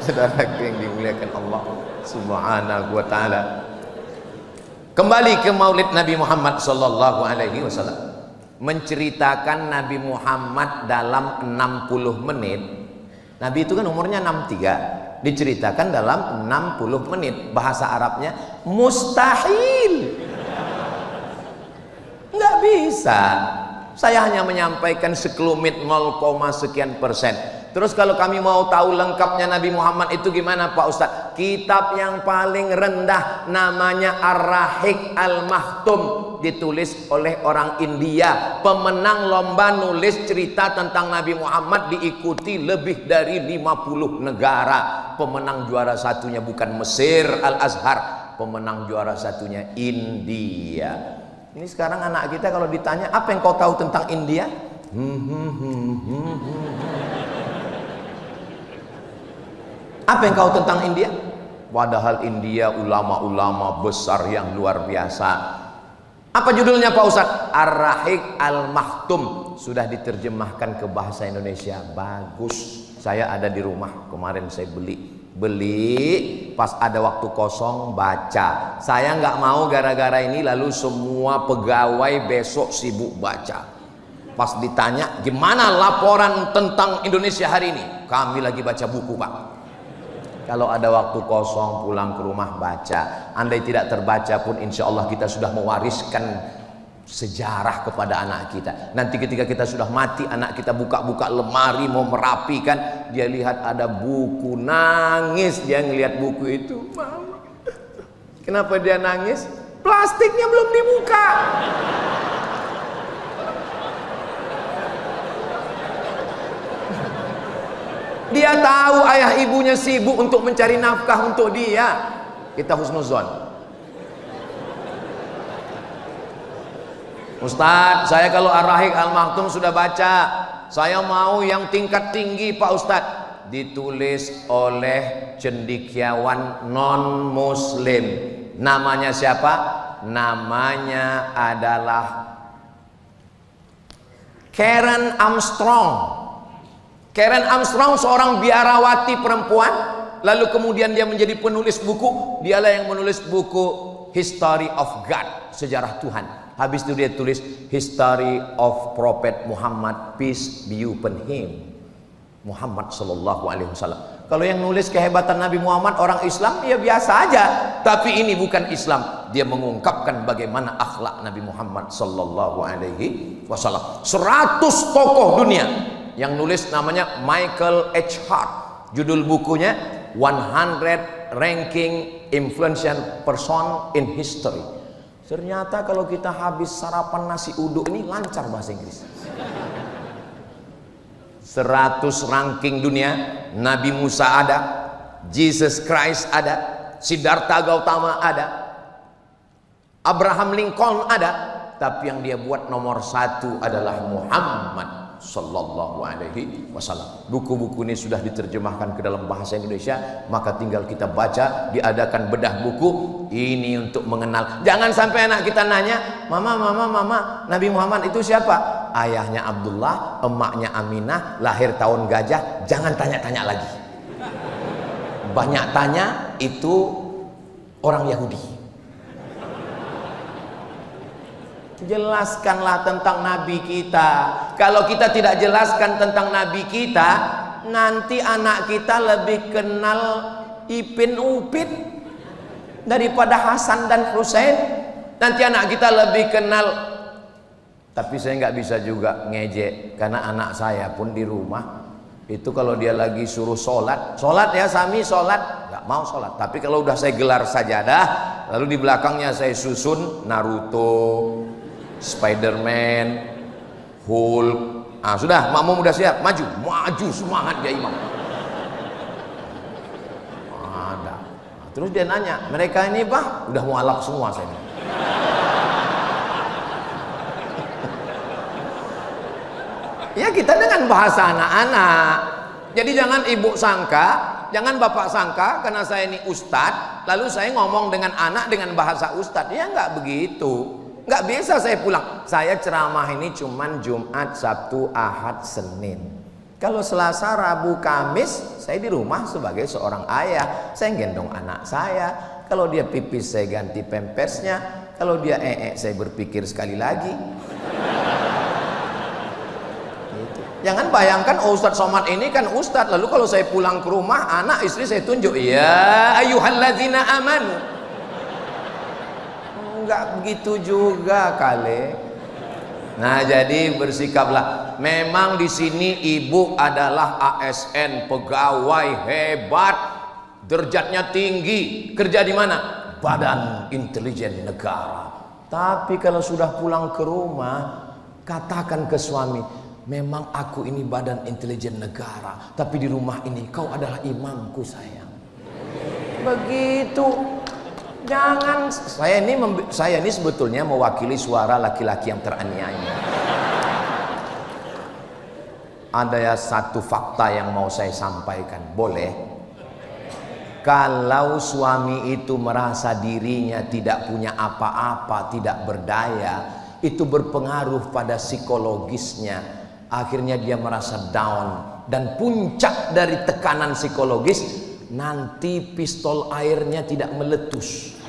Saudara yang dimuliakan Allah Subhanahu wa ta'ala, kembali ke maulid Nabi Muhammad sallallahu alaihi wasallam. Menceritakan Nabi Muhammad dalam 60 menit. Nabi itu kan umurnya 63, diceritakan dalam 60 menit. Bahasa Arabnya mustahil, nggak bisa. Saya hanya menyampaikan sekelumit 0, sekian persen. Terus kalau kami mau tahu lengkapnya Nabi Muhammad itu gimana Pak Ustadz? Kitab yang paling rendah namanya Ar-Rahiq Al-Maktum, ditulis oleh orang India. Pemenang lomba nulis cerita tentang Nabi Muhammad diikuti lebih dari 50 negara. Pemenang juara satunya bukan Mesir Al-Azhar, pemenang juara satunya India. Ini sekarang anak kita kalau ditanya apa yang kau tahu tentang India? Apa yang kau tentang India? Padahal India ulama-ulama besar yang luar biasa. Apa judulnya Pak Ustadz? Ar-Rahiq Al-Maktum. Sudah diterjemahkan ke bahasa Indonesia. Bagus. Saya ada di rumah. Kemarin saya beli pas ada waktu kosong baca. Saya nggak mau gara-gara ini lalu semua pegawai besok sibuk baca. Pas ditanya gimana laporan tentang Indonesia hari ini, kami lagi baca buku Pak. Kalau ada waktu kosong pulang ke rumah baca. Andai tidak terbaca pun insya Allah kita sudah mewariskan sejarah kepada anak kita. Nanti ketika kita sudah mati, anak kita buka-buka lemari mau merapikan, dia lihat ada buku, nangis dia ngelihat buku itu. Mama, kenapa dia nangis? Plastiknya belum dibuka. Dia tahu ayah ibunya sibuk untuk mencari nafkah untuk dia. Kita husnuzon. Ustadz, saya kalau Ar-Rahiq Al-Maktum sudah baca. Saya mau yang tingkat tinggi Pak Ustadz. Ditulis oleh cendekiawan non muslim. Namanya siapa? Namanya adalah Karen Armstrong. Karen Armstrong seorang biarawati perempuan, lalu kemudian dia menjadi penulis buku. Dialah yang menulis buku History of God, sejarah Tuhan. Habis itu dia tulis History of Prophet Muhammad, peace be upon him, Muhammad sallallahu alaihi wasallam. Kalau yang nulis kehebatan Nabi Muhammad orang Islam, ya biasa aja. Tapi ini bukan Islam. Dia mengungkapkan bagaimana akhlak Nabi Muhammad sallallahu alaihi wasallam. 100 tokoh dunia. Yang nulis namanya Michael H. Hart. Judul bukunya 100 Ranking Influential Person in History. Ternyata kalau kita habis sarapan nasi uduk ini lancar bahasa Inggris. 100 ranking dunia. Nabi Musa ada, Jesus Christ ada, Siddhartha Gautama ada, Abraham Lincoln ada. Tapi yang dia buat nomor 1 adalah Muhammad sallallahu alaihi wasallam. Buku-buku ini sudah diterjemahkan ke dalam bahasa Indonesia, maka tinggal kita baca. Diadakan bedah buku ini untuk mengenal. Jangan sampai anak kita nanya, mama, Nabi Muhammad itu siapa? Ayahnya Abdullah, emaknya Aminah, lahir tahun gajah. Jangan tanya-tanya lagi. Banyak tanya itu orang Yahudi. Jelaskanlah tentang Nabi kita. Kalau kita tidak jelaskan tentang Nabi kita, nanti anak kita lebih kenal Ipin Upin daripada Hasan dan Husain. Nanti anak kita lebih kenal. Tapi saya nggak bisa juga ngejek, karena anak saya pun di rumah itu kalau dia lagi suruh sholat ya Sami, sholat, nggak mau sholat. Tapi kalau udah saya gelar sajadah, lalu di belakangnya saya susun Naruto, Spiderman, Hulk. Ah sudah, makmum udah siap, maju semangat dia imam. Ada. Terus dia nanya, mereka ini Pak udah mualaf semua saya. Ya kita dengan bahasa anak-anak. Jadi jangan ibu sangka, jangan bapak sangka karena saya ini ustadz, lalu saya ngomong dengan anak dengan bahasa ustadz. Ya nggak begitu. Nggak biasa saya pulang. Saya ceramah ini cuman Jumat, Sabtu, Ahad, Senin. Kalau Selasa, Rabu, Kamis, saya di rumah sebagai seorang ayah. Saya gendong anak saya. Kalau dia pipis, saya ganti pempersnya. Kalau dia saya berpikir sekali lagi. Jangan bayangkan Ustadz Somad ini kan Ustadz, lalu kalau saya pulang ke rumah, anak istri saya tunjuk, ya ayyuhalladzina amanu. Enggak begitu juga kali. Nah, jadi bersikaplah. Memang di sini ibu adalah ASN, pegawai hebat, derajatnya tinggi, kerja di mana? Badan Intelijen Negara. Tapi kalau sudah pulang ke rumah, katakan ke suami, memang aku ini Badan Intelijen Negara, tapi di rumah ini kau adalah imamku sayang. Begitu. Jangan, saya ini sebetulnya mewakili suara laki-laki yang teraniaya. Ada ya satu fakta yang mau saya sampaikan, boleh? Kalau suami itu merasa dirinya tidak punya apa-apa, tidak berdaya, itu berpengaruh pada psikologisnya. Akhirnya dia merasa down, dan puncak dari tekanan psikologis, nanti pistol airnya tidak meletus.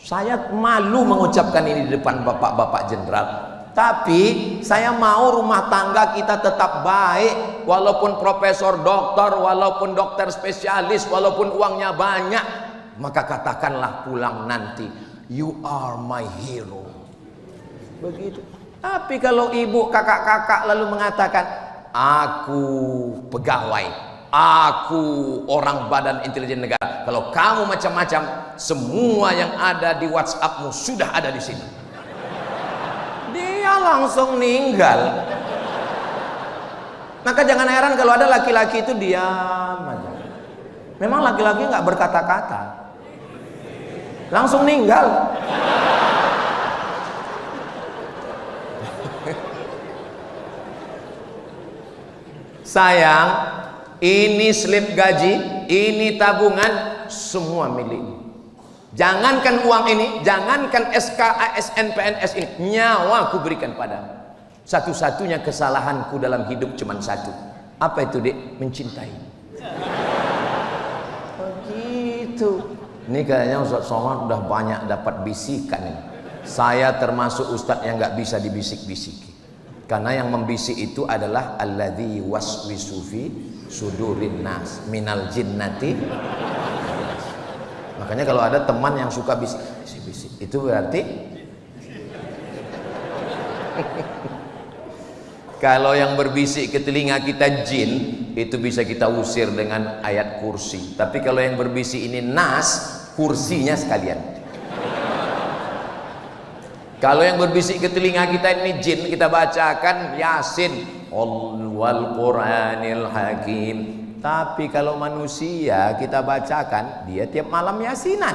Saya malu mengucapkan ini di depan bapak-bapak jenderal, tapi saya mau rumah tangga kita tetap baik, walaupun profesor doktor, walaupun dokter spesialis, walaupun uangnya banyak. Maka katakanlah pulang nanti, you are my hero. Begitu. Tapi kalau ibu, kakak-kakak lalu mengatakan, aku pegawai, aku orang Badan Intelijen Negara, kalau kamu macam-macam, semua yang ada di WhatsAppmu sudah ada di sini. Dia langsung meninggal. Maka jangan heran kalau ada laki-laki itu diam aja. Memang laki-laki nggak berkata-kata, langsung meninggal. Sayang, ini slip gaji, ini tabungan, semua milikmu. Jangankan uang ini, jangankan SK, ASN, PNS ini, nyawa aku berikan padamu. Satu-satunya kesalahanku dalam hidup cuma satu. Apa itu, Dek? Mencintai. Begitu. Ini kayaknya Ustadz Somad udah banyak dapat bisikan ini. Saya termasuk Ustadz yang nggak bisa dibisik-bisiki. Karena yang membisik itu adalah alladzi waswisu fi sudurin nas minal jinnati. Makanya kalau ada teman yang suka bisik-bisik, itu berarti kalau yang berbisik ke telinga kita jin, itu bisa kita usir dengan ayat kursi. Tapi kalau yang berbisik ini nas, kursinya sekalian. Kalau yang berbisik ke telinga kita ini jin, kita bacakan Yasin wal Qur'anil Hakim. Tapi kalau manusia kita bacakan, dia tiap malam yasinan.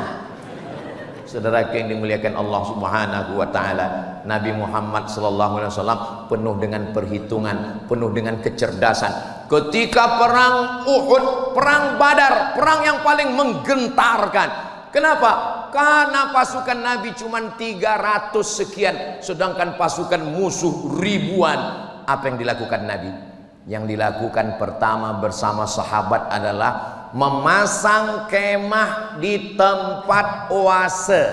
Saudara yang dimuliakan Allah Subhanahu wa taala, Nabi Muhammad sallallahu alaihi wasallam penuh dengan perhitungan, penuh dengan kecerdasan. Ketika perang Uhud, perang Badar, perang yang paling menggentarkan. Kenapa? Karena pasukan Nabi cuma 300 sekian, sedangkan pasukan musuh ribuan. Apa yang dilakukan Nabi? Yang dilakukan pertama bersama sahabat adalah memasang kemah di tempat oase.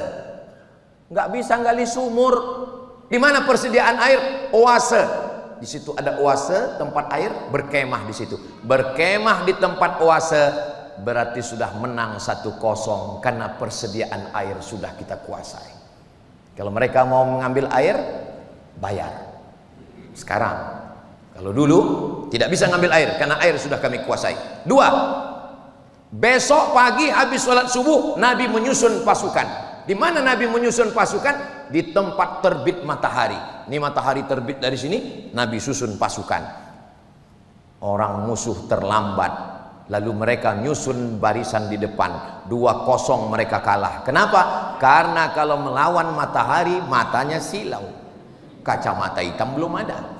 Nggak bisa gali sumur. Di mana persediaan air? Oase. Di situ ada oase, tempat air, berkemah di situ. Berkemah di tempat oase berarti sudah menang 1-0 karena persediaan air sudah kita kuasai. Kalau mereka mau mengambil air, bayar. Sekarang, kalau dulu tidak bisa ngambil air karena air sudah kami kuasai. 2, besok pagi habis sholat subuh Nabi menyusun pasukan. Di mana Nabi menyusun pasukan? Di tempat terbit matahari. Ini matahari terbit dari sini, Nabi susun pasukan. Orang musuh terlambat, lalu mereka nyusun barisan di depan. 2-0 mereka kalah. Kenapa? Karena kalau melawan matahari, matanya silau. Kacamata hitam belum ada.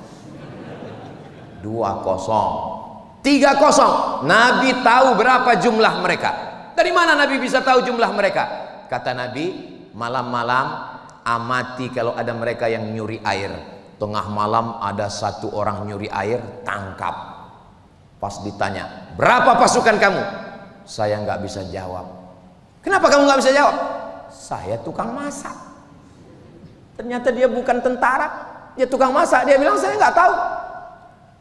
2-0. 3-0. Nabi tahu berapa jumlah mereka. Dari mana Nabi bisa tahu jumlah mereka? Kata Nabi, malam-malam amati kalau ada mereka yang nyuri air. Tengah malam ada satu orang nyuri air, tangkap. Pas ditanya, berapa pasukan kamu? Saya nggak bisa jawab. Kenapa kamu nggak bisa jawab? Saya tukang masak. Ternyata dia bukan tentara, dia tukang masak. Dia bilang saya nggak tahu.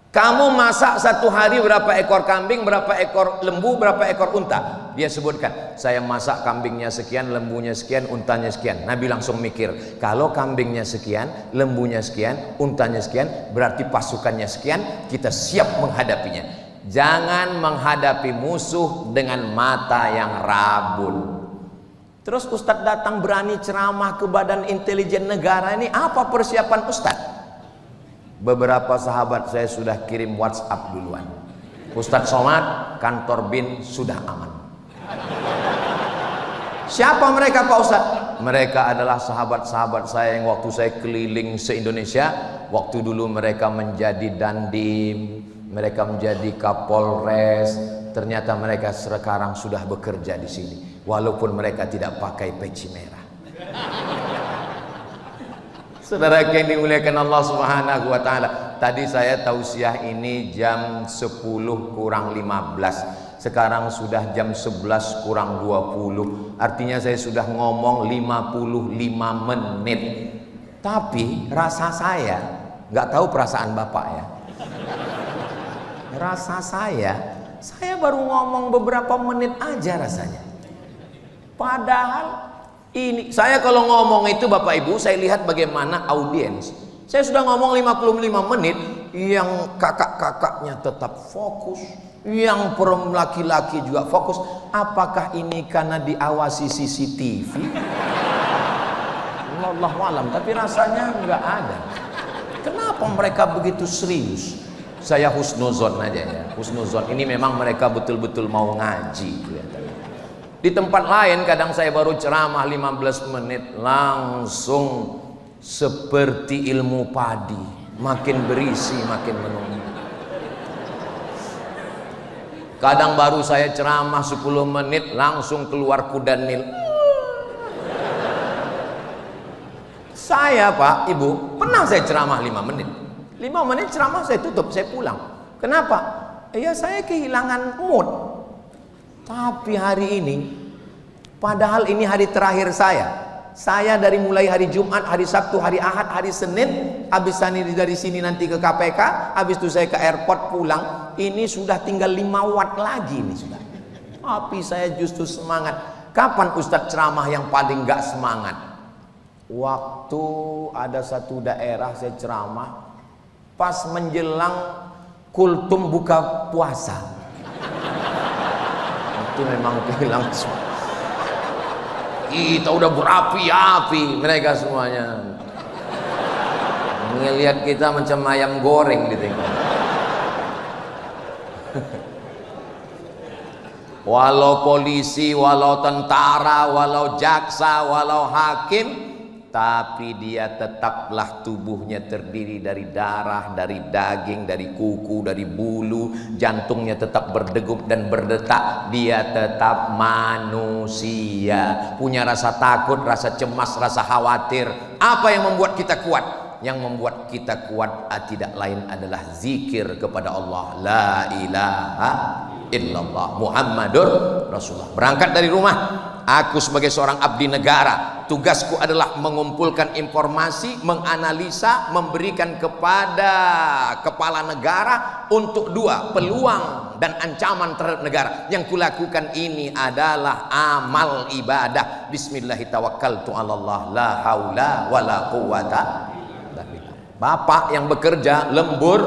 Kamu masak satu hari berapa ekor kambing, berapa ekor lembu, berapa ekor unta? Dia sebutkan, saya masak kambingnya sekian, lembunya sekian, untanya sekian. Nabi langsung mikir, kalau kambingnya sekian, lembunya sekian, untanya sekian, berarti pasukannya sekian, kita siap menghadapinya. Jangan menghadapi musuh dengan mata yang rabun. Terus Ustadz datang berani ceramah ke Badan Intelijen Negara ini, apa persiapan Ustadz? Beberapa sahabat saya sudah kirim WhatsApp duluan. Ustadz Somad, kantor BIN sudah aman. Siapa mereka Pak Ustadz? Mereka adalah sahabat-sahabat saya yang waktu saya keliling se-Indonesia. Waktu dulu mereka menjadi Dandim, mereka menjadi Kapolres. Ternyata mereka sekarang sudah bekerja di sini, walaupun mereka tidak pakai peci merah. Saudara yang dimuliakan Allah Subhanahu wa taala, tadi saya tausiah ini jam 10 kurang 15. Sekarang sudah jam 11 kurang 20. Artinya saya sudah ngomong 55 menit. Tapi rasa saya, nggak tahu perasaan Bapak ya. Rasa saya baru ngomong beberapa menit aja rasanya. Padahal ini saya kalau ngomong itu Bapak Ibu, saya lihat bagaimana audiens. Saya sudah ngomong 55 menit, yang kakak-kakaknya tetap fokus, yang perempuan laki-laki juga fokus. Apakah ini karena diawasi CCTV? Wallahu alam, tapi rasanya nggak ada. Kenapa mereka begitu serius? Saya husnuzon aja ya. Husnuzon ini memang mereka betul-betul mau ngaji kelihatannya. Di tempat lain kadang saya baru ceramah 15 menit langsung seperti ilmu padi, makin berisi makin menumpuk. Kadang baru saya ceramah 10 menit langsung keluar kuda Nil. Saya Pak Ibu pernah saya ceramah 5 menit. 5 menit ceramah saya tutup, saya pulang. Kenapa? Ya saya kehilangan mood. Tapi hari ini, padahal ini hari terakhir saya dari mulai hari Jumat, hari Sabtu, hari Ahad, hari Senin, habis dari sini nanti ke KPK, habis itu saya ke airport pulang, ini sudah tinggal 5 watt lagi ini sudah. Tapi saya justru semangat. Kapan Ustadz ceramah yang paling gak semangat? Waktu ada satu daerah saya ceramah pas menjelang kultum buka puasa. Itu memang kehilangan semua. Kita udah berapi-api, mereka semuanya ngelihat kita macam ayam goreng ditinggal. Walau polisi, walau tentara, walau jaksa, walau hakim, tapi dia tetaplah tubuhnya terdiri dari darah, dari daging, dari kuku, dari bulu, jantungnya tetap berdegup dan berdetak. Dia tetap manusia, punya rasa takut, rasa cemas, rasa khawatir. Apa yang membuat kita kuat? Yang membuat kita kuat tidak lain adalah zikir kepada Allah, la ilaha illallah Muhammadur Rasulullah. Berangkat dari rumah, aku sebagai seorang abdi negara, tugasku adalah mengumpulkan informasi, menganalisa, memberikan kepada kepala negara untuk 2, peluang dan ancaman terhadap negara. Yang kulakukan ini adalah amal ibadah. Bismillahirrahmanirrahim, la haula wala quwata. Bapak yang bekerja lembur,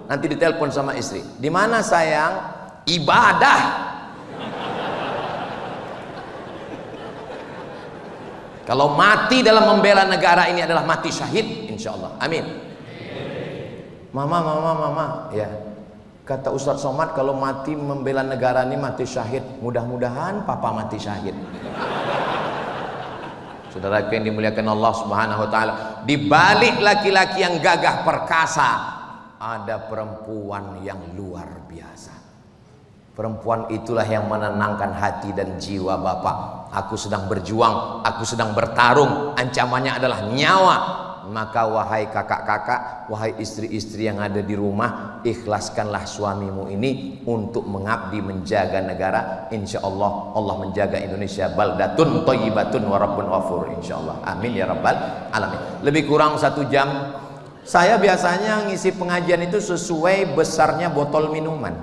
nanti ditelepon sama istri, di mana sayang? Ibadah. Kalau mati dalam membela negara ini adalah mati syahid, insya Allah. Amin. Mama, ya. Kata Ustadz Somad, kalau mati membela negara ini mati syahid. Mudah-mudahan papa mati syahid. Saudara yang dimuliakan Allah Subhanahu wa taala, di balik laki-laki yang gagah perkasa, ada perempuan yang luar biasa. Perempuan itulah yang menenangkan hati dan jiwa Bapak. Aku sedang berjuang, aku sedang bertarung, ancamannya adalah nyawa. Maka wahai kakak-kakak, wahai istri-istri yang ada di rumah, ikhlaskanlah suamimu ini untuk mengabdi menjaga negara. Insya Allah Allah menjaga Indonesia baldatun thayyibatun wa rabbun ghafur. Insya Allah, amin ya rabbal alamin. Lebih kurang 1 jam. Saya biasanya ngisi pengajian itu sesuai besarnya botol minuman.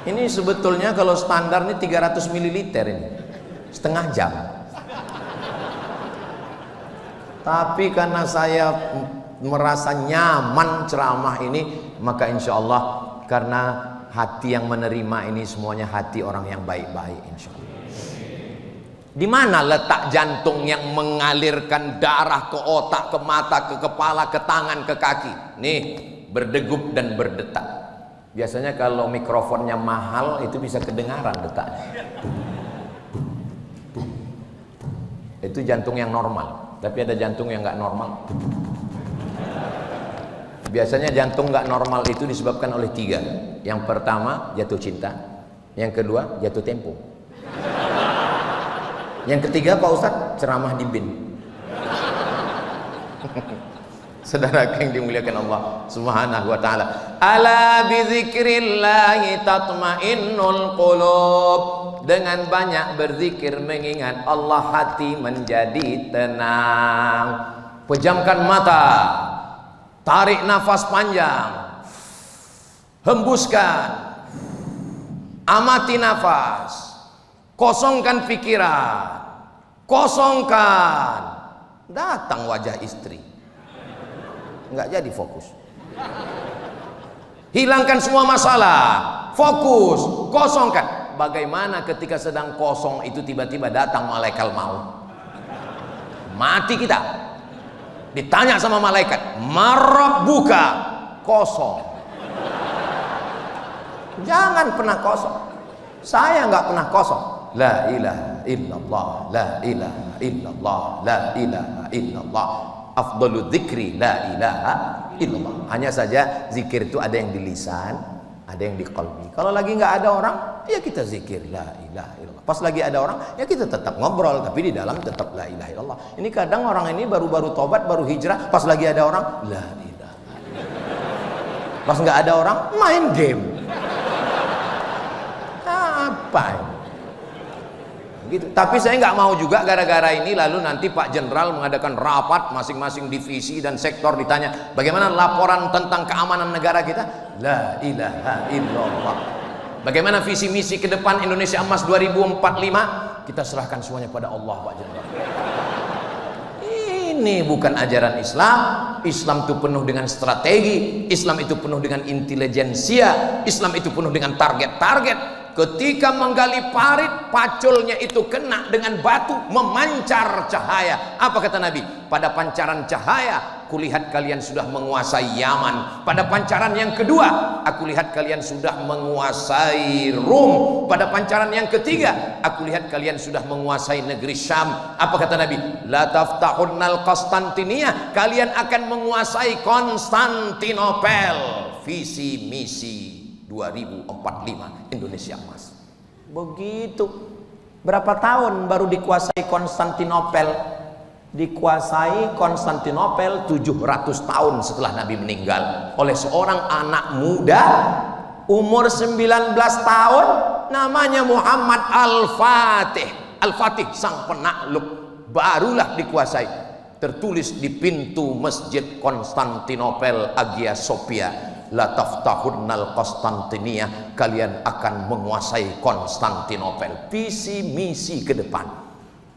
Ini sebetulnya kalau standar ini 300 ml ini, setengah jam. Tapi karena saya merasa nyaman ceramah ini, maka insya Allah karena hati yang menerima ini semuanya hati orang yang baik-baik, insya Allah. Di mana letak jantung yang mengalirkan darah ke otak, ke mata, ke kepala, ke tangan, ke kaki? Nih, berdegup dan berdetak. Biasanya kalau mikrofonnya mahal itu bisa kedengaran detaknya. Itu jantung yang normal. Tapi ada jantung yang nggak normal. Biasanya jantung nggak normal itu disebabkan oleh 3. Yang pertama jatuh cinta, yang kedua jatuh tempo, yang ketiga Pak Ustadz ceramah di BIN. Saudara yang dimuliakan Allah Subhanahu wa taala. Ala bi dzikrillahi tatmainnul qulub. Dengan banyak berzikir mengingat Allah hati menjadi tenang. Pejamkan mata. Tarik nafas panjang. Hembuskan. Amati nafas. Kosongkan pikiran. Kosongkan. Datang wajah istri. Nggak jadi fokus. Hilangkan semua masalah, fokus, kosongkan. Bagaimana ketika sedang kosong itu tiba-tiba datang malaikat maut? Mati kita. Ditanya sama malaikat, "Marabbuka?" Kosong. Jangan pernah kosong. Saya nggak pernah kosong. La ilaha illallah, la ilaha illallah, la ilaha illallah. Afdalu dzikri la ilaha illallah. Hanya saja zikir itu ada yang di lisan, ada yang di qalbi. Kalau lagi nggak ada orang, ya kita zikir la ilaha illallah. Pas lagi ada orang, ya kita tetap ngobrol, tapi di dalam tetap la ilaha illallah. Ini kadang orang ini baru-baru tobat, baru hijrah, pas lagi ada orang la ilaha illallah. Pas nggak ada orang, main game. Apa ini? Gitu. Tapi saya nggak mau juga gara-gara ini lalu nanti Pak Jenderal mengadakan rapat masing-masing divisi dan sektor ditanya bagaimana laporan tentang keamanan negara kita. La ilaha illallah. Bagaimana visi misi ke depan Indonesia Emas 2045? Kita serahkan semuanya pada Allah, Pak Jenderal. Ini bukan ajaran Islam. Islam itu penuh dengan strategi. Islam itu penuh dengan intelijensia. Islam itu penuh dengan target-target. Ketika menggali parit, paculnya itu kena dengan batu, memancar cahaya. Apa kata Nabi? Pada pancaran cahaya, aku lihat kalian sudah menguasai Yaman. Pada pancaran yang kedua, aku lihat kalian sudah menguasai Rum. Pada pancaran yang ketiga, aku lihat kalian sudah menguasai negeri Syam. Apa kata Nabi? La taftahunnal Konstantinia. Kalian akan menguasai Konstantinopel. Visi misi 2045 Indonesia Emas. Begitu. Berapa tahun baru dikuasai Konstantinopel? Dikuasai Konstantinopel 700 tahun setelah Nabi meninggal oleh seorang anak muda umur 19 tahun namanya Muhammad Al-Fatih. Al-Fatih sang penakluk barulah dikuasai. Tertulis di pintu Masjid Konstantinopel Hagia Sophia, la taftahunnal Konstantinia, kalian akan menguasai Konstantinopel. Visi misi ke depan.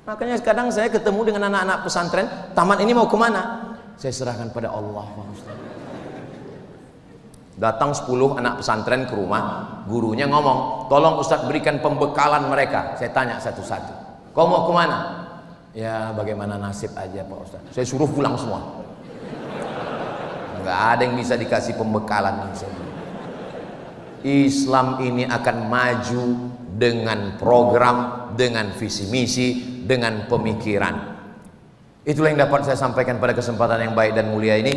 Makanya kadang saya ketemu dengan anak-anak pesantren, taman ini mau kemana? Saya serahkan pada Allah. Datang 10 anak pesantren ke rumah, gurunya ngomong, tolong Ustadz berikan pembekalan mereka. Saya tanya satu-satu, kau mau kemana? Ya bagaimana nasib aja Pak Ustadz. Saya suruh pulang semua. Nggak ada yang bisa dikasih pembekalan. Islam ini akan maju dengan program, dengan visi misi, dengan pemikiran. Itulah yang dapat saya sampaikan pada kesempatan yang baik dan mulia ini.